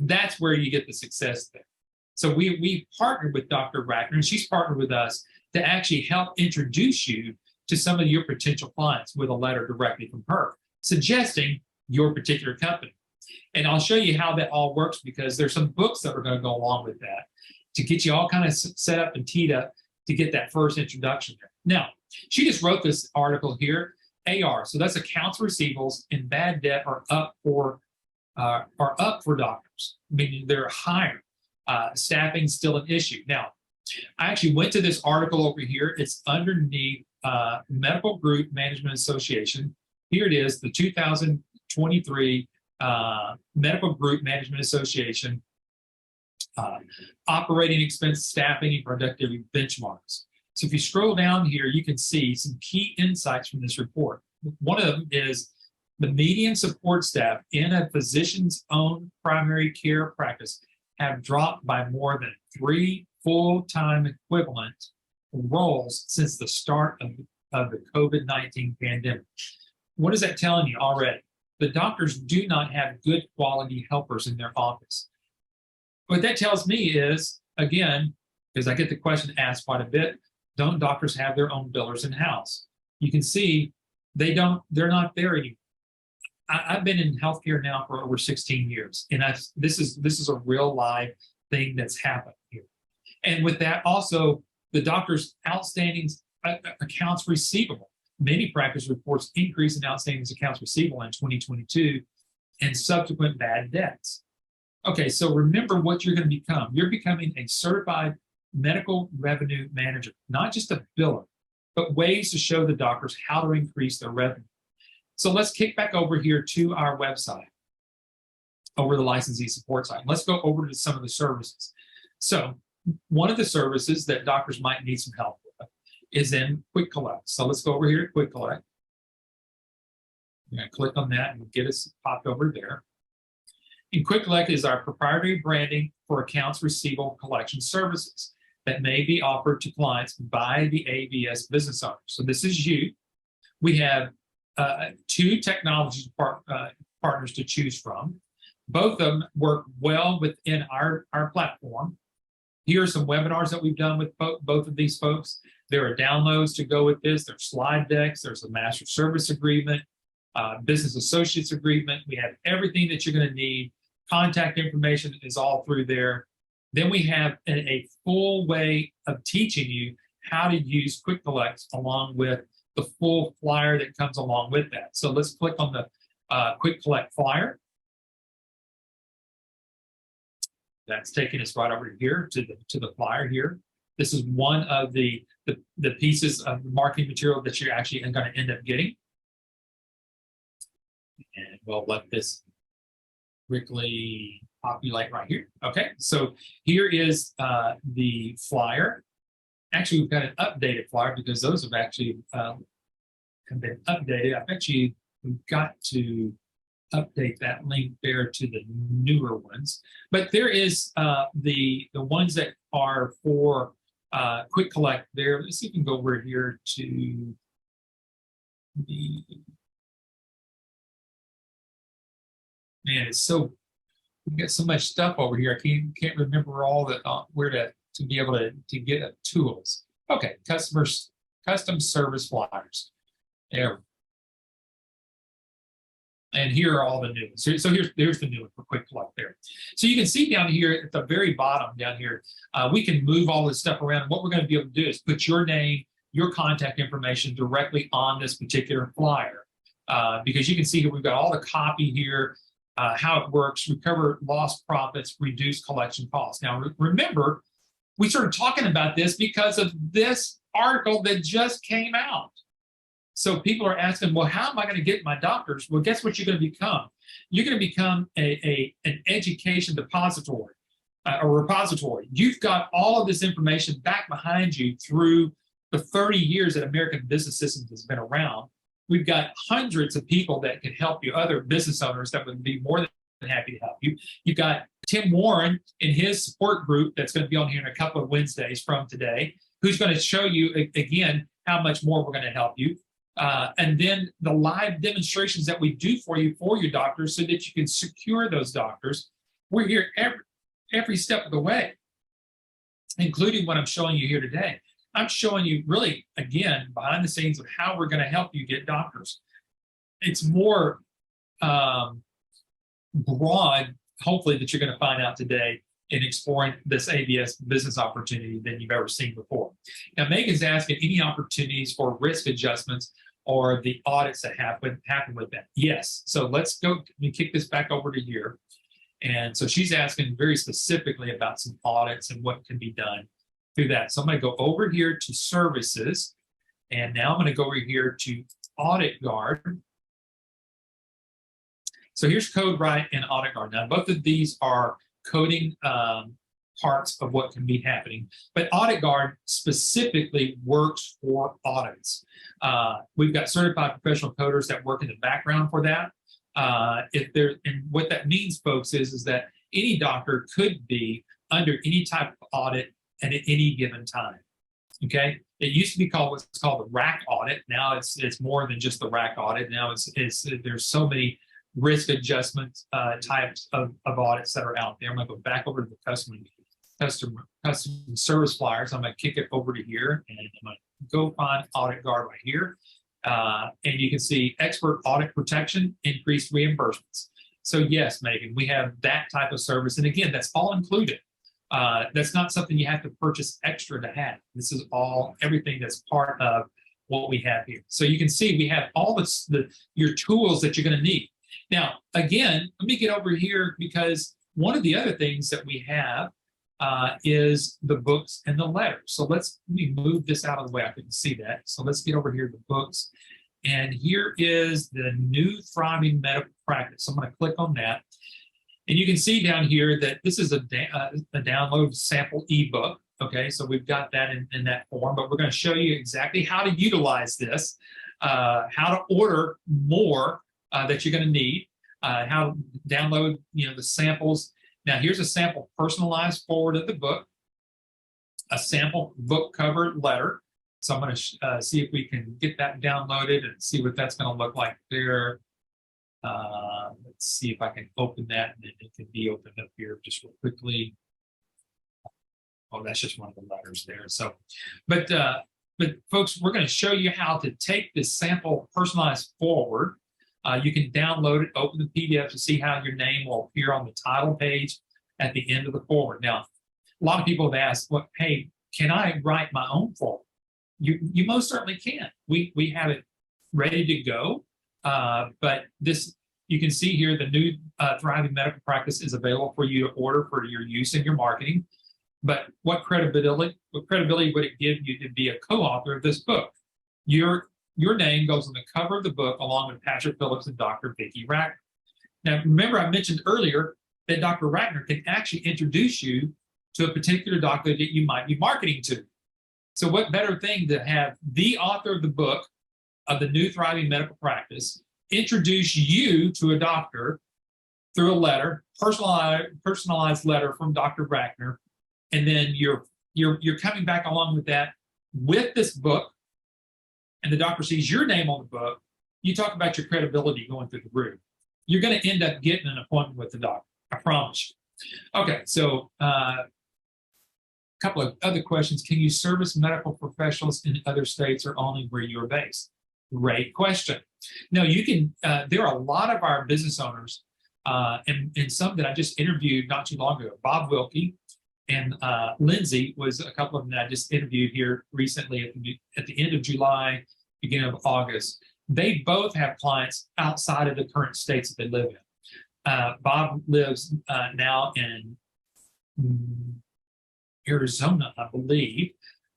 [SPEAKER 1] That's where you get the success there. So we partnered with Dr. Rackner, and she's partnered with us to actually help introduce you to some of your potential clients with a letter directly from her, suggesting your particular company. And I'll show you how that all works, because there's some books that are going to go along with that to get you all kind of set up and teed up to get that first introduction there. Now, she just wrote this article here, AR. So that's accounts receivables and bad debt are up for doctors, meaning they're higher. Staffing's still an issue. Now, I actually went to this article over here. It's underneath Medical Group Management Association. Here it is, the 2023 Medical Group Management Association operating expense, staffing, and productivity benchmarks. So if you scroll down here, you can see some key insights from this report. One of them is the median support staff in a physician's own primary care practice have dropped by more than 3 full-time equivalent roles since the start of the COVID-19 pandemic. What is that telling you already? The doctors do not have good quality helpers in their office. What that tells me is, again, because I get the question asked quite a bit, don't doctors have their own billers in-house? You can see they're not there anymore. I've been in healthcare now for over 16 years, and this is a real live thing that's happened here. And with that, also the doctor's outstanding accounts receivable. Many practice reports increase in outstanding accounts receivable in 2022, and subsequent bad debts. Okay, so remember what you're going to become. You're becoming a certified medical revenue manager, not just a biller, but ways to show the doctors how to increase their revenue. So let's kick back over here to our website, over the licensee support site. Let's go over to some of the services. So one of the services that doctors might need some help with is in Quick Collect. So let's go over here to Quick Collect. I'm going to click on that and get us popped over there. And Quick Collect is our proprietary branding for accounts receivable collection services that may be offered to clients by the ABS business owner. So this is you. We have two technology partners to choose from. Both of them work well within our platform. Here are some webinars that we've done with both of these folks. There are downloads to go with this. There's slide decks. There's a master service agreement, business associates agreement. We have everything that you're going to need. Contact information is all through there. Then we have a full way of teaching you how to use Quick Collect along with the full flyer that comes along with that. So let's click on the Quick Collect flyer. That's taking us right over here to the flyer here. This is one of the pieces of marketing material that you're actually going to end up getting. And we'll let this quickly populate right here. Okay, so here is the flyer. Actually, we've got an updated flyer because those have actually have been updated. I bet you we've got to update that link there to the newer ones. But there is the ones that are for Quick Collect there. Let's see if we can go over here to the, man, it's so, we've got so much stuff over here. I can't remember all that where to be able to get tools. Okay, custom service flyers. There. And here are all the new ones. So here's the new one for Quick Collect there. So you can see down here at the very bottom down here, we can move all this stuff around. What we're going to be able to do is put your name, your contact information directly on this particular flyer. Because you can see here we've got all the copy here, how it works, recover lost profits, reduce collection costs. Now remember, we started talking about this because of this article that just came out. So people are asking, well, how am I going to get my doctors? Well, guess what you're going to become? You're going to become an education depository, a repository. You've got all of this information back behind you through the 30 years that American Business Systems has been around. We've got hundreds of people that can help you, other business owners that would be more than happy to help you. You've got Tim Warren in his support group that's going to be on here in a couple of Wednesdays from today, who's going to show you, again, how much more we're going to help you. And then the live demonstrations that we do for you, for your doctors, so that you can secure those doctors. We're here every step of the way, including what I'm showing you here today. I'm showing you really, again, behind the scenes of how we're going to help you get doctors. It's more broad, hopefully, that you're going to find out today in exploring this ABS business opportunity than you've ever seen before. Now, Megan's asking any opportunities for risk adjustments or the audits that happen with that. Yes. So let's go, let me kick this back over to here. And so she's asking very specifically about some audits and what can be done through that. So I'm going to go over here to services. And now I'm going to go over here to Audit Guard. So here's CodeWright and Audit Guard. Now, both of these are coding parts of what can be happening, but Audit Guard specifically works for audits. We've got certified professional coders that work in the background for that. And what that means, folks, is that any doctor could be under any type of audit and at any given time. Okay, it used to be called what's called the RAC audit. Now it's more than just the RAC audit. Now there's so many risk adjustment types of audits that are out there. I'm going to go back over to the custom service flyers. I'm going to kick it over to here, and I'm going to go find Audit Guard right here. And you can see expert audit protection, increased reimbursements. So yes, Megan, we have that type of service. And again, that's all included. That's not something you have to purchase extra to have. This is everything that's part of what we have here. So you can see we have all your tools that you're going to need. Now, again, let me get over here because one of the other things that we have is the books and the letters. So let me move this out of the way. I couldn't see that. So let's get over here to the books. And here is the new Thriving Medical Practice. So I'm going to click on that. And you can see down here that this is a download sample ebook. Okay, so we've got that in that form, but we're going to show you exactly how to utilize this, how to order more that you're going to need, how to download, the samples. Now, here's a sample personalized forward of the book, a sample book cover letter. So I'm going to see if we can get that downloaded and see what that's going to look like there. Let's see if I can open that, and it can be opened up here just real quickly. Oh, that's just one of the letters there. So, but folks, we're going to show you how to take this sample personalized forward. You can download it, open the PDF to see how your name will appear on the title page at the end of the forward. Now, a lot of people have asked, "Well, hey, can I write my own forward?" You most certainly can. We have it ready to go, but this, you can see here, the new Thriving Medical Practice is available for you to order for your use in your marketing. But what credibility would it give you to be a co-author of this book? Your name goes on the cover of the book along with Patrick Phillips and Dr. Vicki Ratner. Now, remember I mentioned earlier that Dr. Ratner can actually introduce you to a particular doctor that you might be marketing to. So what better thing to have the author of the book of the new Thriving Medical Practice introduce you to a doctor through a letter, personalized letter from Dr. Ratner, and then you're coming back along with that with this book, and the doctor sees your name on the book. You talk about your credibility going through the roof. You're going to end up getting an appointment with the doctor. I promise you. Okay, so a couple of other questions. Can you service medical professionals in other states or only where you're based? Great question. No, you can. There are a lot of our business owners, and some that I just interviewed not too long ago. Bob Wilkie and Lindsay was a couple of them that I just interviewed here recently at the end of July, beginning of August. They both have clients outside of the current states that they live in. Bob lives now in Arizona, I believe,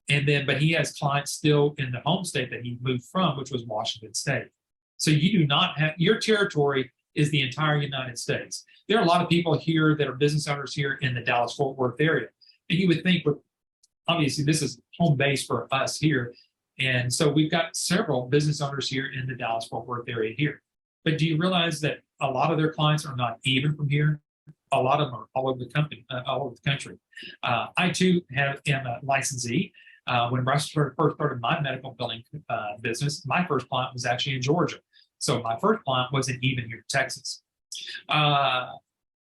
[SPEAKER 1] but he has clients still in the home state that he moved from, which was Washington State. So you do not have, your territory is the entire United States. There are a lot of people here that are business owners here in the Dallas-Fort Worth area. And you would think, obviously this is home base for us here. And so we've got several business owners here in the Dallas-Fort Worth area here. But do you realize that a lot of their clients are not even from here? A lot of them are all over the company, all over the country. I too am a licensee. When I first started my medical billing business, my first client was actually in Georgia. So my first client wasn't even here in Texas.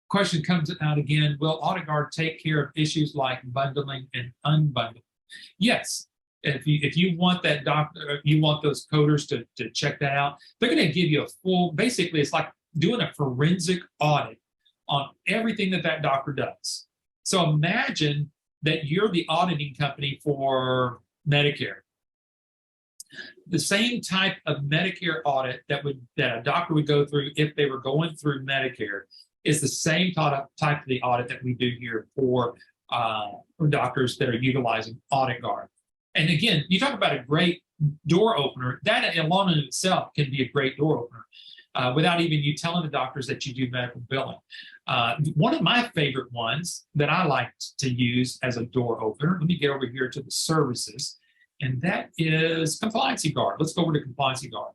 [SPEAKER 1] Question comes out again, will AutoGuard take care of issues like bundling and unbundling? Yes. If you want that doctor, you want those coders to check that out, they're going to give you a full, basically it's like doing a forensic audit on everything that doctor does. So imagine that you're the auditing company for Medicare. The same type of Medicare audit that a doctor would go through if they were going through Medicare is the same type of the audit that we do here for doctors that are utilizing AutoGuard. And again, you talk about a great door opener. That alone in itself can be a great door opener without even you telling the doctors that you do medical billing. One of my favorite ones that I like to use as a door opener, let me get over here to the services, and that is Compliancy Guard. Let's go over to Compliancy Guard.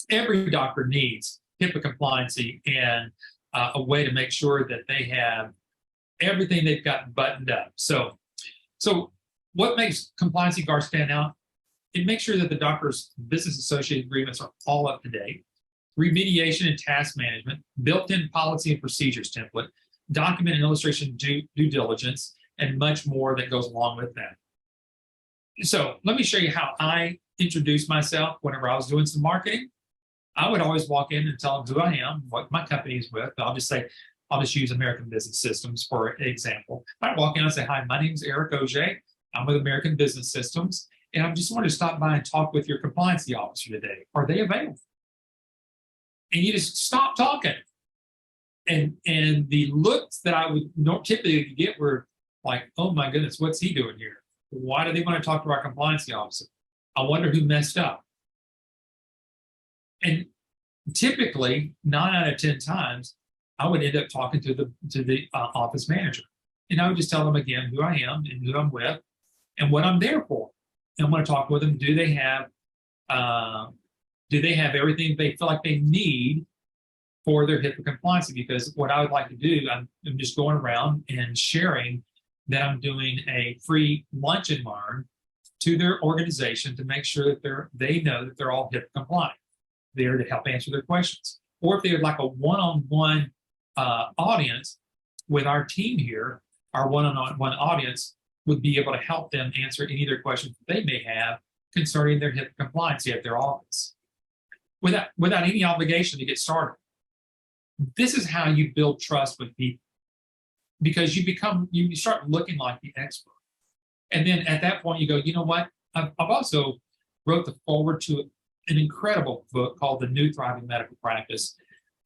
[SPEAKER 1] Every doctor needs HIPAA compliancy and a way to make sure that they have everything they've got buttoned up. So what makes Compliancy Guard stand out? It makes sure that the doctor's business associate agreements are all up to date, remediation and task management, built-in policy and procedures template, document and illustration due diligence, and much more that goes along with that. So let me show you how I introduce myself whenever I was doing some marketing. I would always walk in and tell them who I am, what my company is with. I'll just use American Business Systems for example. I'd walk in and say, hi, my name is Eric Auger. I'm with American Business Systems, and I just wanted to stop by and talk with your compliance officer today. Are they available? and you just stop talking. And the looks that I would typically get were like, oh my goodness, what's he doing here? Why do they want to talk to our compliance officer? I wonder who messed up. And typically, 9 out of 10 times, I would end up talking to the office manager, and I would just tell them again who I am and who I'm with, and what I'm there for. And I'm going to talk with them. Do they have everything they feel like they need for their HIPAA compliance? Because what I would like to do, I'm just going around and sharing that I'm doing a free lunch and learn to their organization to make sure that they know that they're all HIPAA compliant. There to help answer their questions. Or if they're like a one-on-one audience with our team here, our one-on-one audience would be able to help them answer any of their questions that they may have concerning their HIPAA compliance at their office without any obligation to get started. This is how you build trust with people, because you start looking like the expert. And then at that point you go, you know what? I've also wrote the forward to an incredible book called The New Thriving Medical Practice.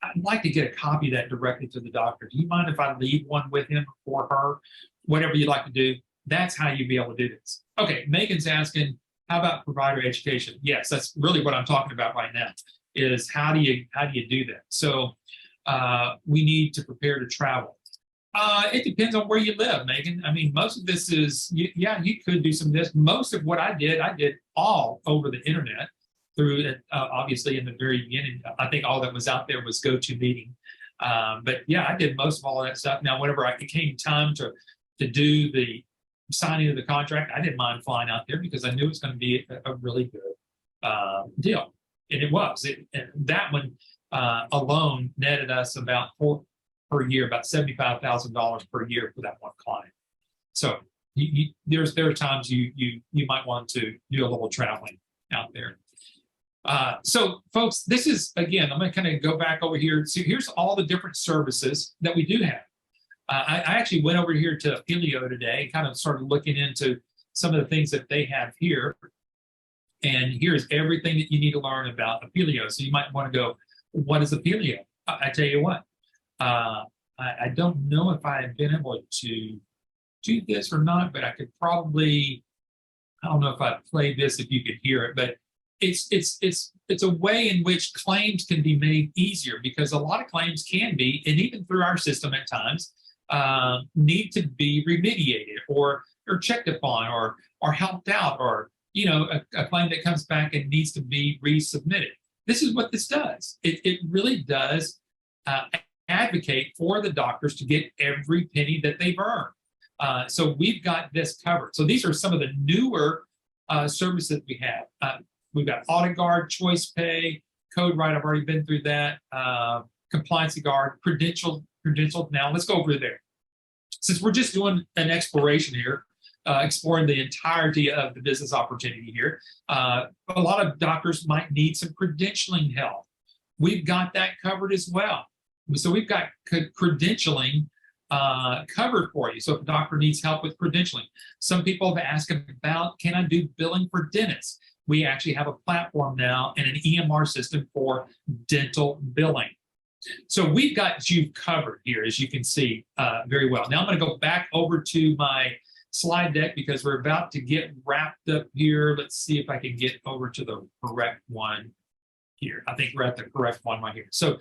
[SPEAKER 1] I'd like to get a copy of that directly to the doctor. Do you mind if I leave one with him or her? Whatever you'd like to do. That's how you'd be able to do this. Okay, Megan's asking, how about provider education? Yes, that's really what I'm talking about right now, is how do you do that? So we need to prepare to travel. It depends on where you live, Megan. I mean, most of this is, you could do some of this. Most of what I did all over the internet. Through obviously in the very beginning, I think all that was out there was GoToMeeting. But yeah, I did most of all of that stuff. Now, whenever it came time to do the signing of the contract, I didn't mind flying out there because I knew it was going to be a really good deal, and it was. That one alone netted us about about $75,000 per year for that one client. So there are times you might want to do a little traveling out there. So folks, this is, again, I'm going to kind of go back over here. So here's all the different services that we do have. I actually went over here to Apelio today and kind of started looking into some of the things that they have here. And here's everything that you need to learn about Apelio. So you might want to go, what is Apelio? I tell you what, I don't know if I have been able to do this or not, but I could probably, I don't know if I played this, if you could hear it, but it's a way in which claims can be made easier, because a lot of claims can be, and even through our system at times, need to be remediated or checked upon or helped out, or a claim that comes back and needs to be resubmitted. This is what this does. It really does advocate for the doctors to get every penny that they've earned. So we've got this covered. So these are some of the newer services we have. We've got Audit Guard, Choice Pay, Code Right. I've already been through that. Compliance Guard, Credential. Now let's go over there. Since we're just doing an exploration here, exploring the entirety of the business opportunity here, a lot of doctors might need some credentialing help. We've got that covered as well. So we've got credentialing covered for you. So if a doctor needs help with credentialing, some people have asked about, can I do billing for dentists? We actually have a platform now and an EMR system for dental billing. So we've got you covered here, as you can see very well. Now I'm going to go back over to my slide deck because we're about to get wrapped up here. Let's see if I can get over to the correct one here. I think we're at the correct one right here. So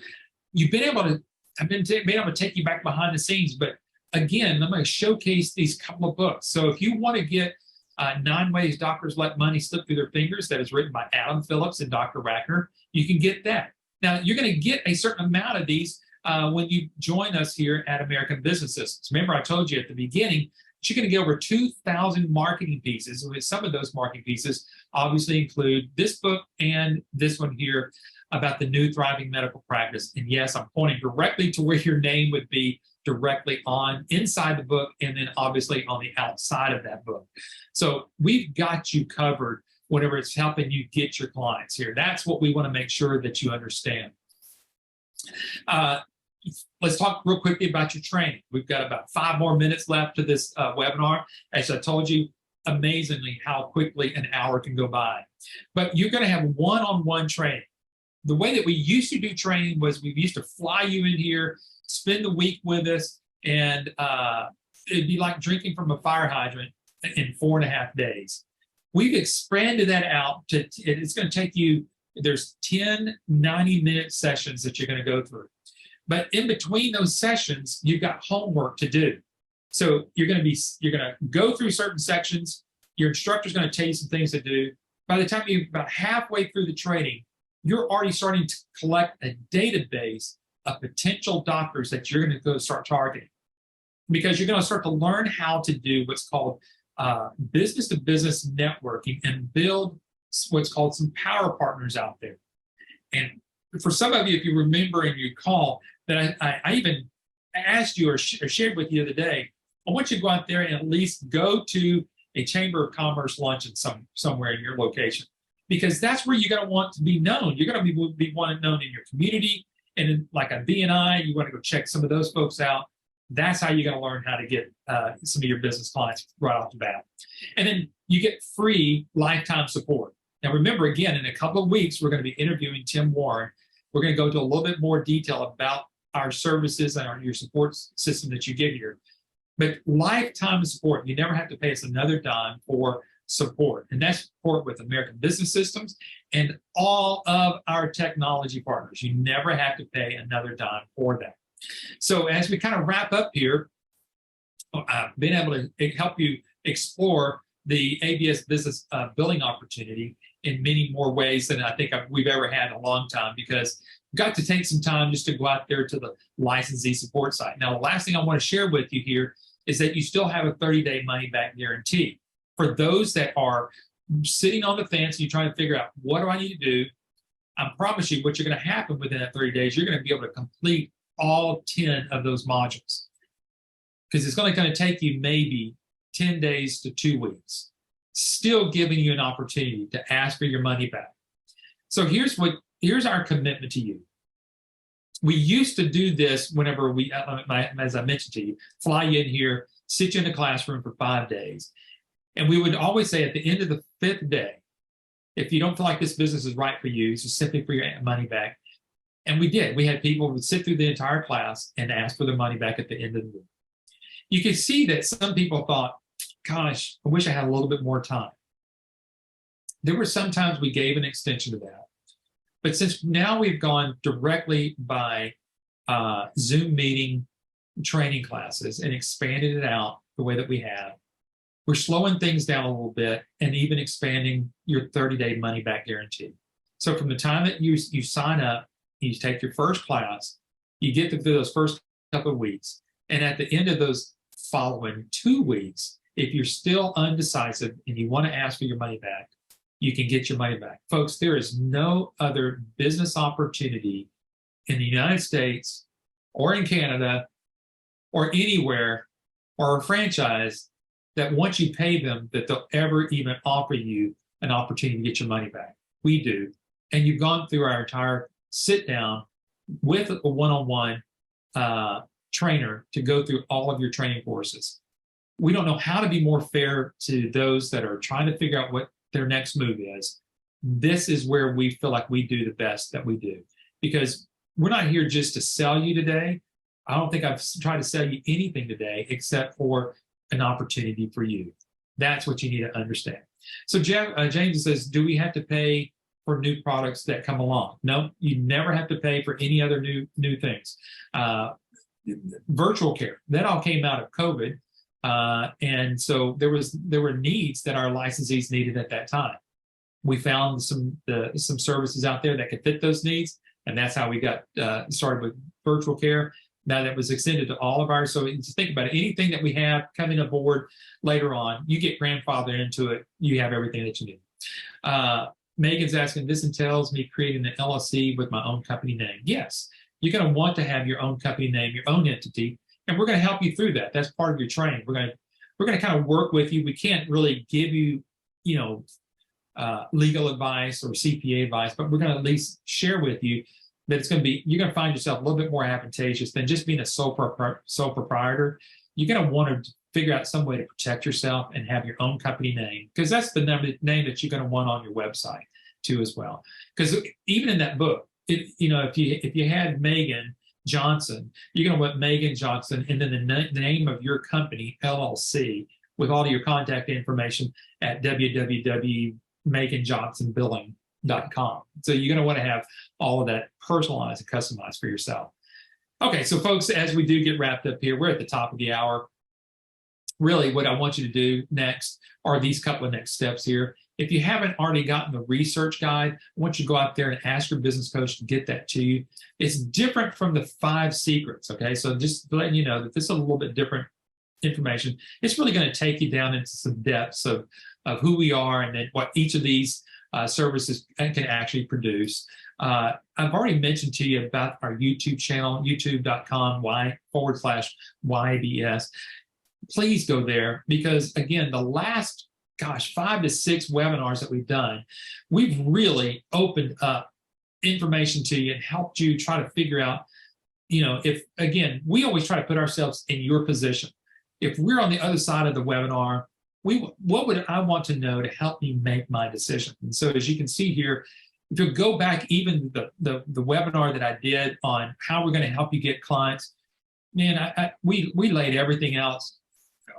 [SPEAKER 1] you've been able to, I've been able to take you back behind the scenes, but again, I'm going to showcase these couple of books. So if you want to get 9 Ways Doctors Let Money Slip Through Their Fingers, that is written by Adam Phillips and Dr. Rackner, you can get that. Now, you're going to get a certain amount of these when you join us here at American Business Systems. Remember, I told you at the beginning, you're going to get over 2,000 marketing pieces. With some of those marketing pieces obviously include this book and this one here about the new thriving medical practice. And yes, I'm pointing directly to where your name would be directly on inside the book, and then obviously on the outside of that book. So we've got you covered whenever it's helping you get your clients here. That's what we want to make sure that you understand. Let's talk real quickly about your training. We've got about 5 more minutes left to this webinar. As I told you, amazingly how quickly an hour can go by. But you're going to have one-on-one training. the way that we used to do training was we used to fly you in here, spend the week with us, and it'd be like drinking from a fire hydrant in 4.5 days. We've expanded that out to, it's going to take you, there's 10 90-minute sessions that you're going to go through. But in between those sessions, you've got homework to do. So you're going to go through certain sections. Your instructor's going to tell you some things to do. By the time you're about halfway through the training, you're already starting to collect a database of potential doctors that you're going to go start targeting, because you're going to start to learn how to do what's called business-to-business networking and build what's called some power partners out there. And for some of you, if you remember in your call, that I even asked you or shared with you the other day, I want you to go out there and at least go to a Chamber of Commerce luncheon somewhere in your location, because that's where you're going to want to be known. You're going to be wanted known in your community, and in, like a BNI, you want to go check some of those folks out. That's how you're going to learn how to get some of your business clients right off the bat. And then you get free lifetime support. Now, remember, again, in a couple of weeks, we're going to be interviewing Tim Warren. We're going to go into a little bit more detail about our services and your support system that you get here. But lifetime support, you never have to pay us another dime for support. And that's support with American Business Systems and all of our technology partners. You never have to pay another dime for that. So as we kind of wrap up here, I've been able to help you explore the ABS business billing opportunity in many more ways than I think we've ever had in a long time, because we've got to take some time just to go out there to the licensee support site. Now, the last thing I want to share with you here is that you still have a 30-day money-back guarantee. For those that are sitting on the fence and you're trying to figure out, what do I need to do? I promise you what's going to happen within that 30 days, you're going to be able to complete all 10 of those modules, because it's going to take you maybe 10 days to 2 weeks, still giving you an opportunity to ask for your money back. So here's our commitment to you. We used to do this whenever we, as I mentioned to you, fly you in here, sit you in the classroom for 5 days. And we would always say at the end of the 5th day, if you don't feel like this business is right for you, it's just simply for your money back. And we did. We had people who would sit through the entire class and ask for their money back at the end of the week. You could see that some people thought, gosh, I wish I had a little bit more time. There were some times we gave an extension to that. But since now we've gone directly by Zoom meeting training classes and expanded it out the way that we have, we're slowing things down a little bit and even expanding your 30-day money-back guarantee. So from the time that you sign up, you take your first class, you get through those first couple of weeks, and at the end of those following 2 weeks, if you're still undecisive and you want to ask for your money back, you can get your money back. Folks, there is no other business opportunity in the United States or in Canada or anywhere, or a franchise that once you pay them, that they'll ever even offer you an opportunity to get your money back. We do. And you've gone through our entire sit down with a one-on-one trainer to go through all of your training courses. We don't know how to be more fair to those that are trying to figure out what their next move is. This is where we feel like we do the best that we do, because we're not here just to sell you today. I don't think I've tried to sell you anything today except for an opportunity for you. That's what you need to understand. So James says, do we have to pay for new products that come along? No, you never have to pay for any other new things. Virtual care, that all came out of COVID. And so there were needs that our licensees needed at that time. We found some services out there that could fit those needs, and that's how we got started with virtual care. Now that was extended to all of ours. So just think about it. Anything that we have coming aboard later on, you get grandfathered into it. You have everything that you need. Megan's asking, this entails me creating an LLC with my own company name. Yes, you're going to want to have your own company name, your own entity. And we're going to help you through that. That's part of your training. We're going to kind of work with you. We can't really give you, legal advice or CPA advice, but we're going to at least share with you that you're going to find yourself a little bit more advantageous than just being a sole proprietor. You're going to want to figure out some way to protect yourself and have your own company name, because that's the name that you're going to want on your website too as well. Because even in that book, if you had Megan Johnson, you're going to put Megan Johnson and then the name of your company, LLC, with all of your contact information at www.meganjohnsonbilling.com. So you're going to want to have all of that personalized and customized for yourself. Okay, so folks, as we do get wrapped up here, we're at the top of the hour. Really, what I want you to do next are these couple of next steps here. If you haven't already gotten the research guide, I want you to go out there and ask your business coach to get that to you. It's different from the 5 secrets, okay? So just letting you know that this is a little bit different information. It's really going to take you down into some depths of who we are and then what each of these services can actually produce. I've already mentioned to you about our YouTube channel, youtube.com/YBS. Please go there because, again, the last, 5 to 6 webinars that we've done, we've really opened up information to you and helped you try to figure out, if, again, we always try to put ourselves in your position. If we're on the other side of the webinar, what would I want to know to help me make my decision? And so as you can see here, if you go back even the webinar that I did on how we're going to help you get clients, man, we laid everything else,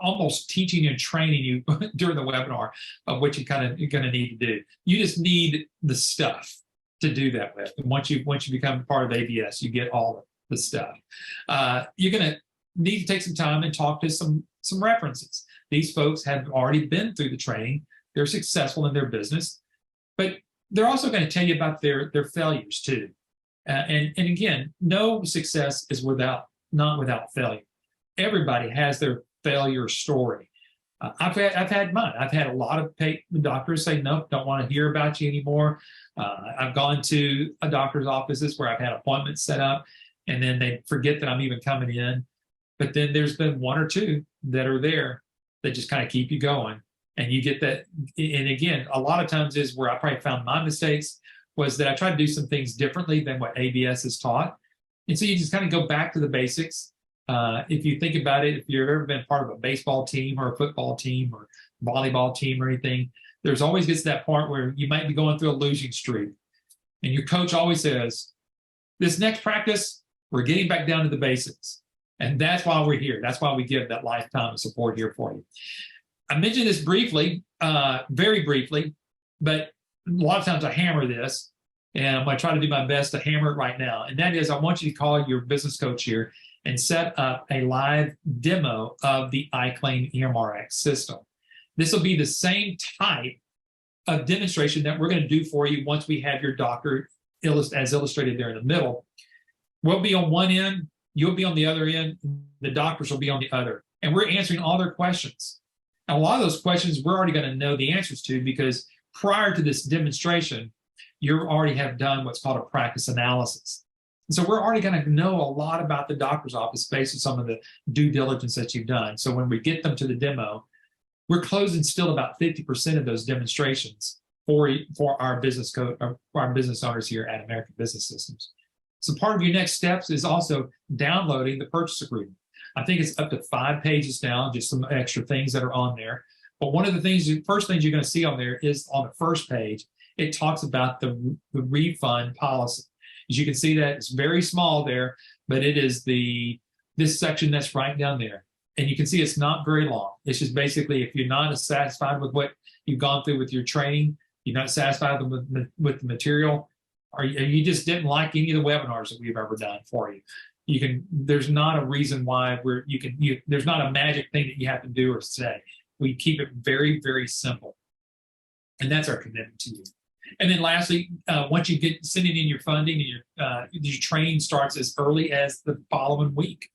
[SPEAKER 1] almost teaching and training you during the webinar of what you're going to need to do. You just need the stuff to do that with. And once you become part of ABS, you get all of the stuff. You're going to need to take some time and talk to some references. These folks have already been through the training. They're successful in their business, but they're also going to tell you about their failures too. And again, no success is not without failure. Everybody has their failure story. I've had mine. I've had a lot of doctors say, no, don't want to hear about you anymore. I've gone to a doctor's offices where I've had appointments set up, and then they forget that I'm even coming in. But then there's been 1 or 2 that are there that just kind of keep you going. And you get that. And again, a lot of times is where I probably found my mistakes was that I tried to do some things differently than what ABS has taught. And so you just kind of go back to the basics. If you think about it, if you've ever been part of a baseball team or a football team or volleyball team or anything, there's always gets to that part where you might be going through a losing streak. And your coach always says, this next practice, we're getting back down to the basics. And that's why we're here. That's why we give that lifetime of support here for you. I mentioned this briefly, very briefly, but a lot of times I hammer this, and I'm going to try to do my best to hammer it right now. And that is, I want you to call your business coach here and set up a live demo of the iClaim EMRx system. This will be the same type of demonstration that we're going to do for you once we have your doctor as illustrated there in the middle. We'll be on one end, you'll be on the other end, the doctors will be on the other. And we're answering all their questions. And a lot of those questions we're already going to know the answers to because prior to this demonstration, you already have done what's called a practice analysis. And so we're already going to know a lot about the doctor's office based on some of the due diligence that you've done. So when we get them to the demo, we're closing still about 50% of those demonstrations for our business owners here at American Business Systems. So part of your next steps is also downloading the purchase agreement. I think it's up to 5 pages now, just some extra things that are on there. But one of the first things you're going to see on there is on the first page, it talks about the refund policy. As you can see that it's very small there, but it is this section that's right down there. And you can see it's not very long. It's just basically if you're not satisfied with what you've gone through with your training, you're not satisfied with the material, or you just didn't like any of the webinars that we've ever done for you. There's not a reason why there's not a magic thing that you have to do or say. We keep it very, very simple. And that's our commitment to you. And then lastly, once you get sending in your funding and your training starts as early as the following week.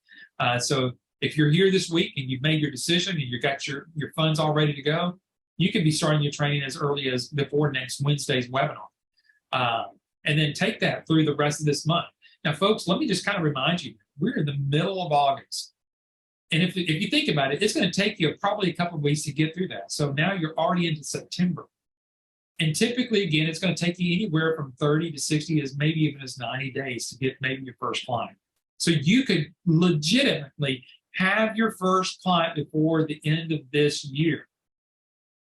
[SPEAKER 1] So if you're here this week and you've made your decision and you've got your funds all ready to go, you can be starting your training as early as before next Wednesday's webinar. And then take that through the rest of this month. Now, folks, let me just kind of remind you, we're in the middle of August. And if you think about it, it's going to take you probably a couple of weeks to get through that. So now you're already into September. And typically, again, it's going to take you anywhere from 30 to 60, maybe even as 90 days to get maybe your first client. So you could legitimately have your first client before the end of this year.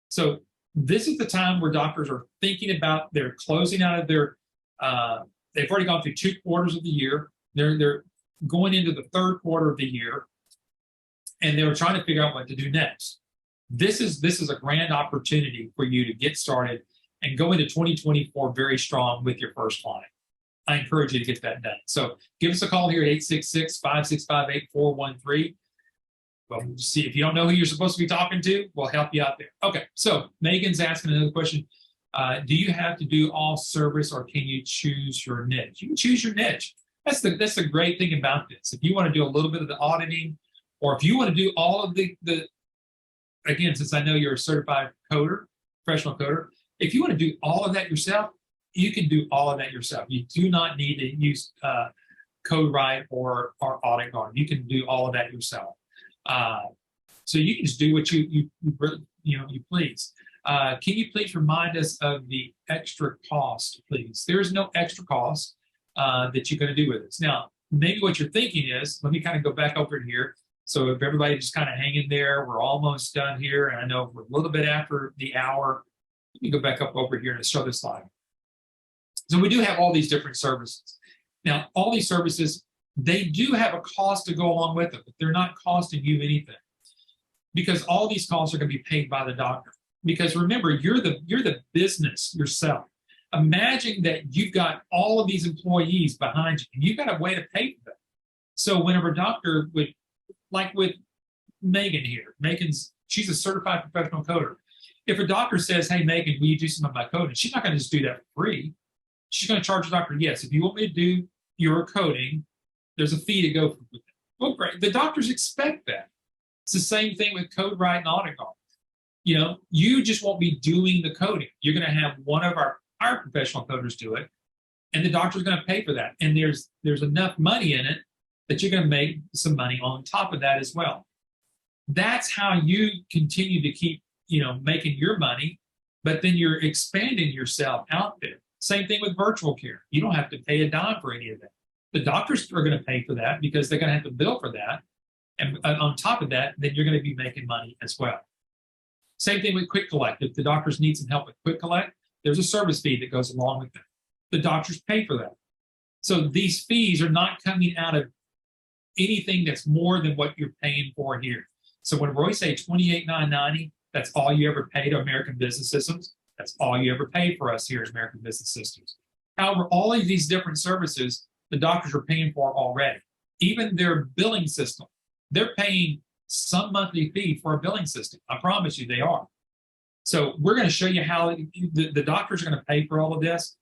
[SPEAKER 1] So this is the time where doctors are thinking about they're closing out of their They've already gone through 2 quarters of the year. They're going into the 3rd quarter of the year, and they were trying to figure out what to do next. This is a grand opportunity for you to get started and go into 2024 very strong with your first client. I encourage you to get that done. So give us a call here at 866-565-8413. Well, see, if you don't know who you're supposed to be talking to, we'll help you out there. Okay, so Megan's asking another question. Do you have to do all service, or can you choose your niche? You can choose your niche. That's the great thing about this. If you want to do a little bit of the auditing, or if you want to do all of the again, since I know you're a certified coder, professional coder, if you want to do all of that yourself, you can do all of that yourself. You do not need to use CodeWright or AuditGuard. You can do all of that yourself. So you can just do what you please. Can you please remind us of the extra cost, please? There is no extra cost that you're going to do with this. Now, maybe what you're thinking is, let me kind of go back over here. So if everybody just kind of hang in there, we're almost done here. And I know we're a little bit after the hour. Let me go back up over here and show this slide. So we do have all these different services. Now, all these services, they do have a cost to go along with it, but they're not costing you anything, because all these costs are going to be paid by the doctor. Because remember, you're the business yourself. Imagine that you've got all of these employees behind you, and you've got a way to pay for them. So whenever a doctor would, like with Megan here, she's a certified professional coder. If a doctor says, hey, Megan, will you do some of my coding? She's not going to just do that for free. She's going to charge the doctor, yes, if you want me to do your coding, there's a fee to go with it. Well, great. The doctors expect that. It's the same thing with CodeWright and AuditGuard. You know, you just won't be doing the coding. You're going to have one of our professional coders do it, and the doctor's going to pay for that. And there's enough money in it that you're going to make some money on top of that as well. That's how you continue to keep, making your money, but then you're expanding yourself out there. Same thing with virtual care. You don't have to pay a dime for any of that. The doctors are going to pay for that because they're going to have to bill for that. And on top of that, then you're going to be making money as well. Same thing with Quick Collect. If the doctors need some help with Quick Collect, there's a service fee that goes along with that. The doctors pay for that. So these fees are not coming out of anything that's more than what you're paying for here. So when we say $28,990, that's all you ever pay to American Business Systems. That's all you ever pay for us here at American Business Systems. However, all of these different services, the doctors are paying for already. Even their billing system, they're paying some monthly fee for a billing system. I promise you they are. So we're going to show you how the doctors are going to pay for all of this.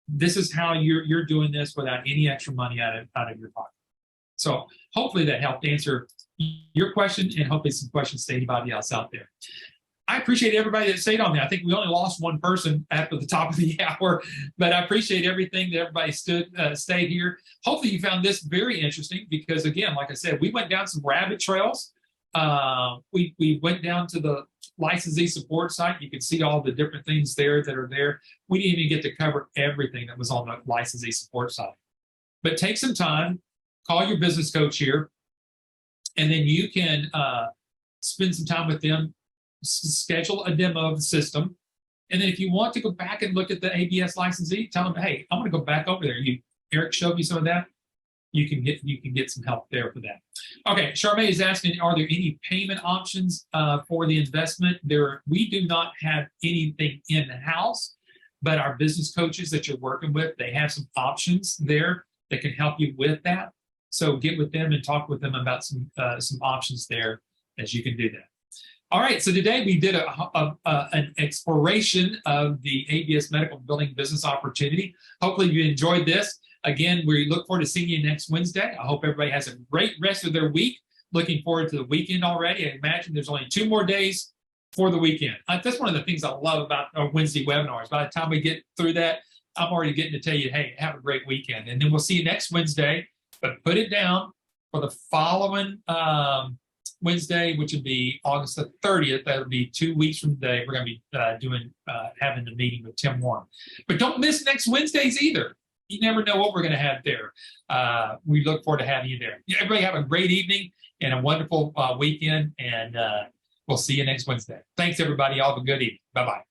[SPEAKER 1] This is how you're doing this without any extra money out of your pocket. So hopefully that helped answer your question, and hopefully some questions to anybody else out there. I appreciate everybody that stayed on there. I think we only lost one person after the top of the hour, but I appreciate everything that everybody stayed here. Hopefully you found this very interesting because, again, like I said, we went down some rabbit trails. We went down to the licensee support site. You can see all the different things there that are there. We didn't even get to cover everything that was on the licensee support site. But take some time, call your business coach here, and then you can spend some time with them, schedule a demo of the system. And then if you want to go back and look at the ABS licensee, tell them, hey, I'm going to go back over there. Eric showed me some of that. You can get some help there for that. Okay, Charmaine is asking, are there any payment options for the investment? We do not have anything in-house, but our business coaches that you're working with, they have some options there that can help you with that. So get with them and talk with them about some options there as you can do that. All right, so today we did an exploration of the ABS Medical Billing Business Opportunity. Hopefully you enjoyed this. Again, we look forward to seeing you next Wednesday. I hope everybody has a great rest of their week. Looking forward to the weekend already. I imagine there's only 2 more days for the weekend. That's one of the things I love about our Wednesday webinars. By the time we get through that, I'm already getting to tell you, hey, have a great weekend. And then we'll see you next Wednesday. But put it down for the following Wednesday, which would be August the 30th. That'll be 2 weeks from today. We're going to be having the meeting with Tim Warren. But don't miss next Wednesdays either. You never know what we're going to have there. We look forward to having you there. Everybody have a great evening and a wonderful weekend, and we'll see you next Wednesday. Thanks, everybody. All have a good evening. Bye-bye.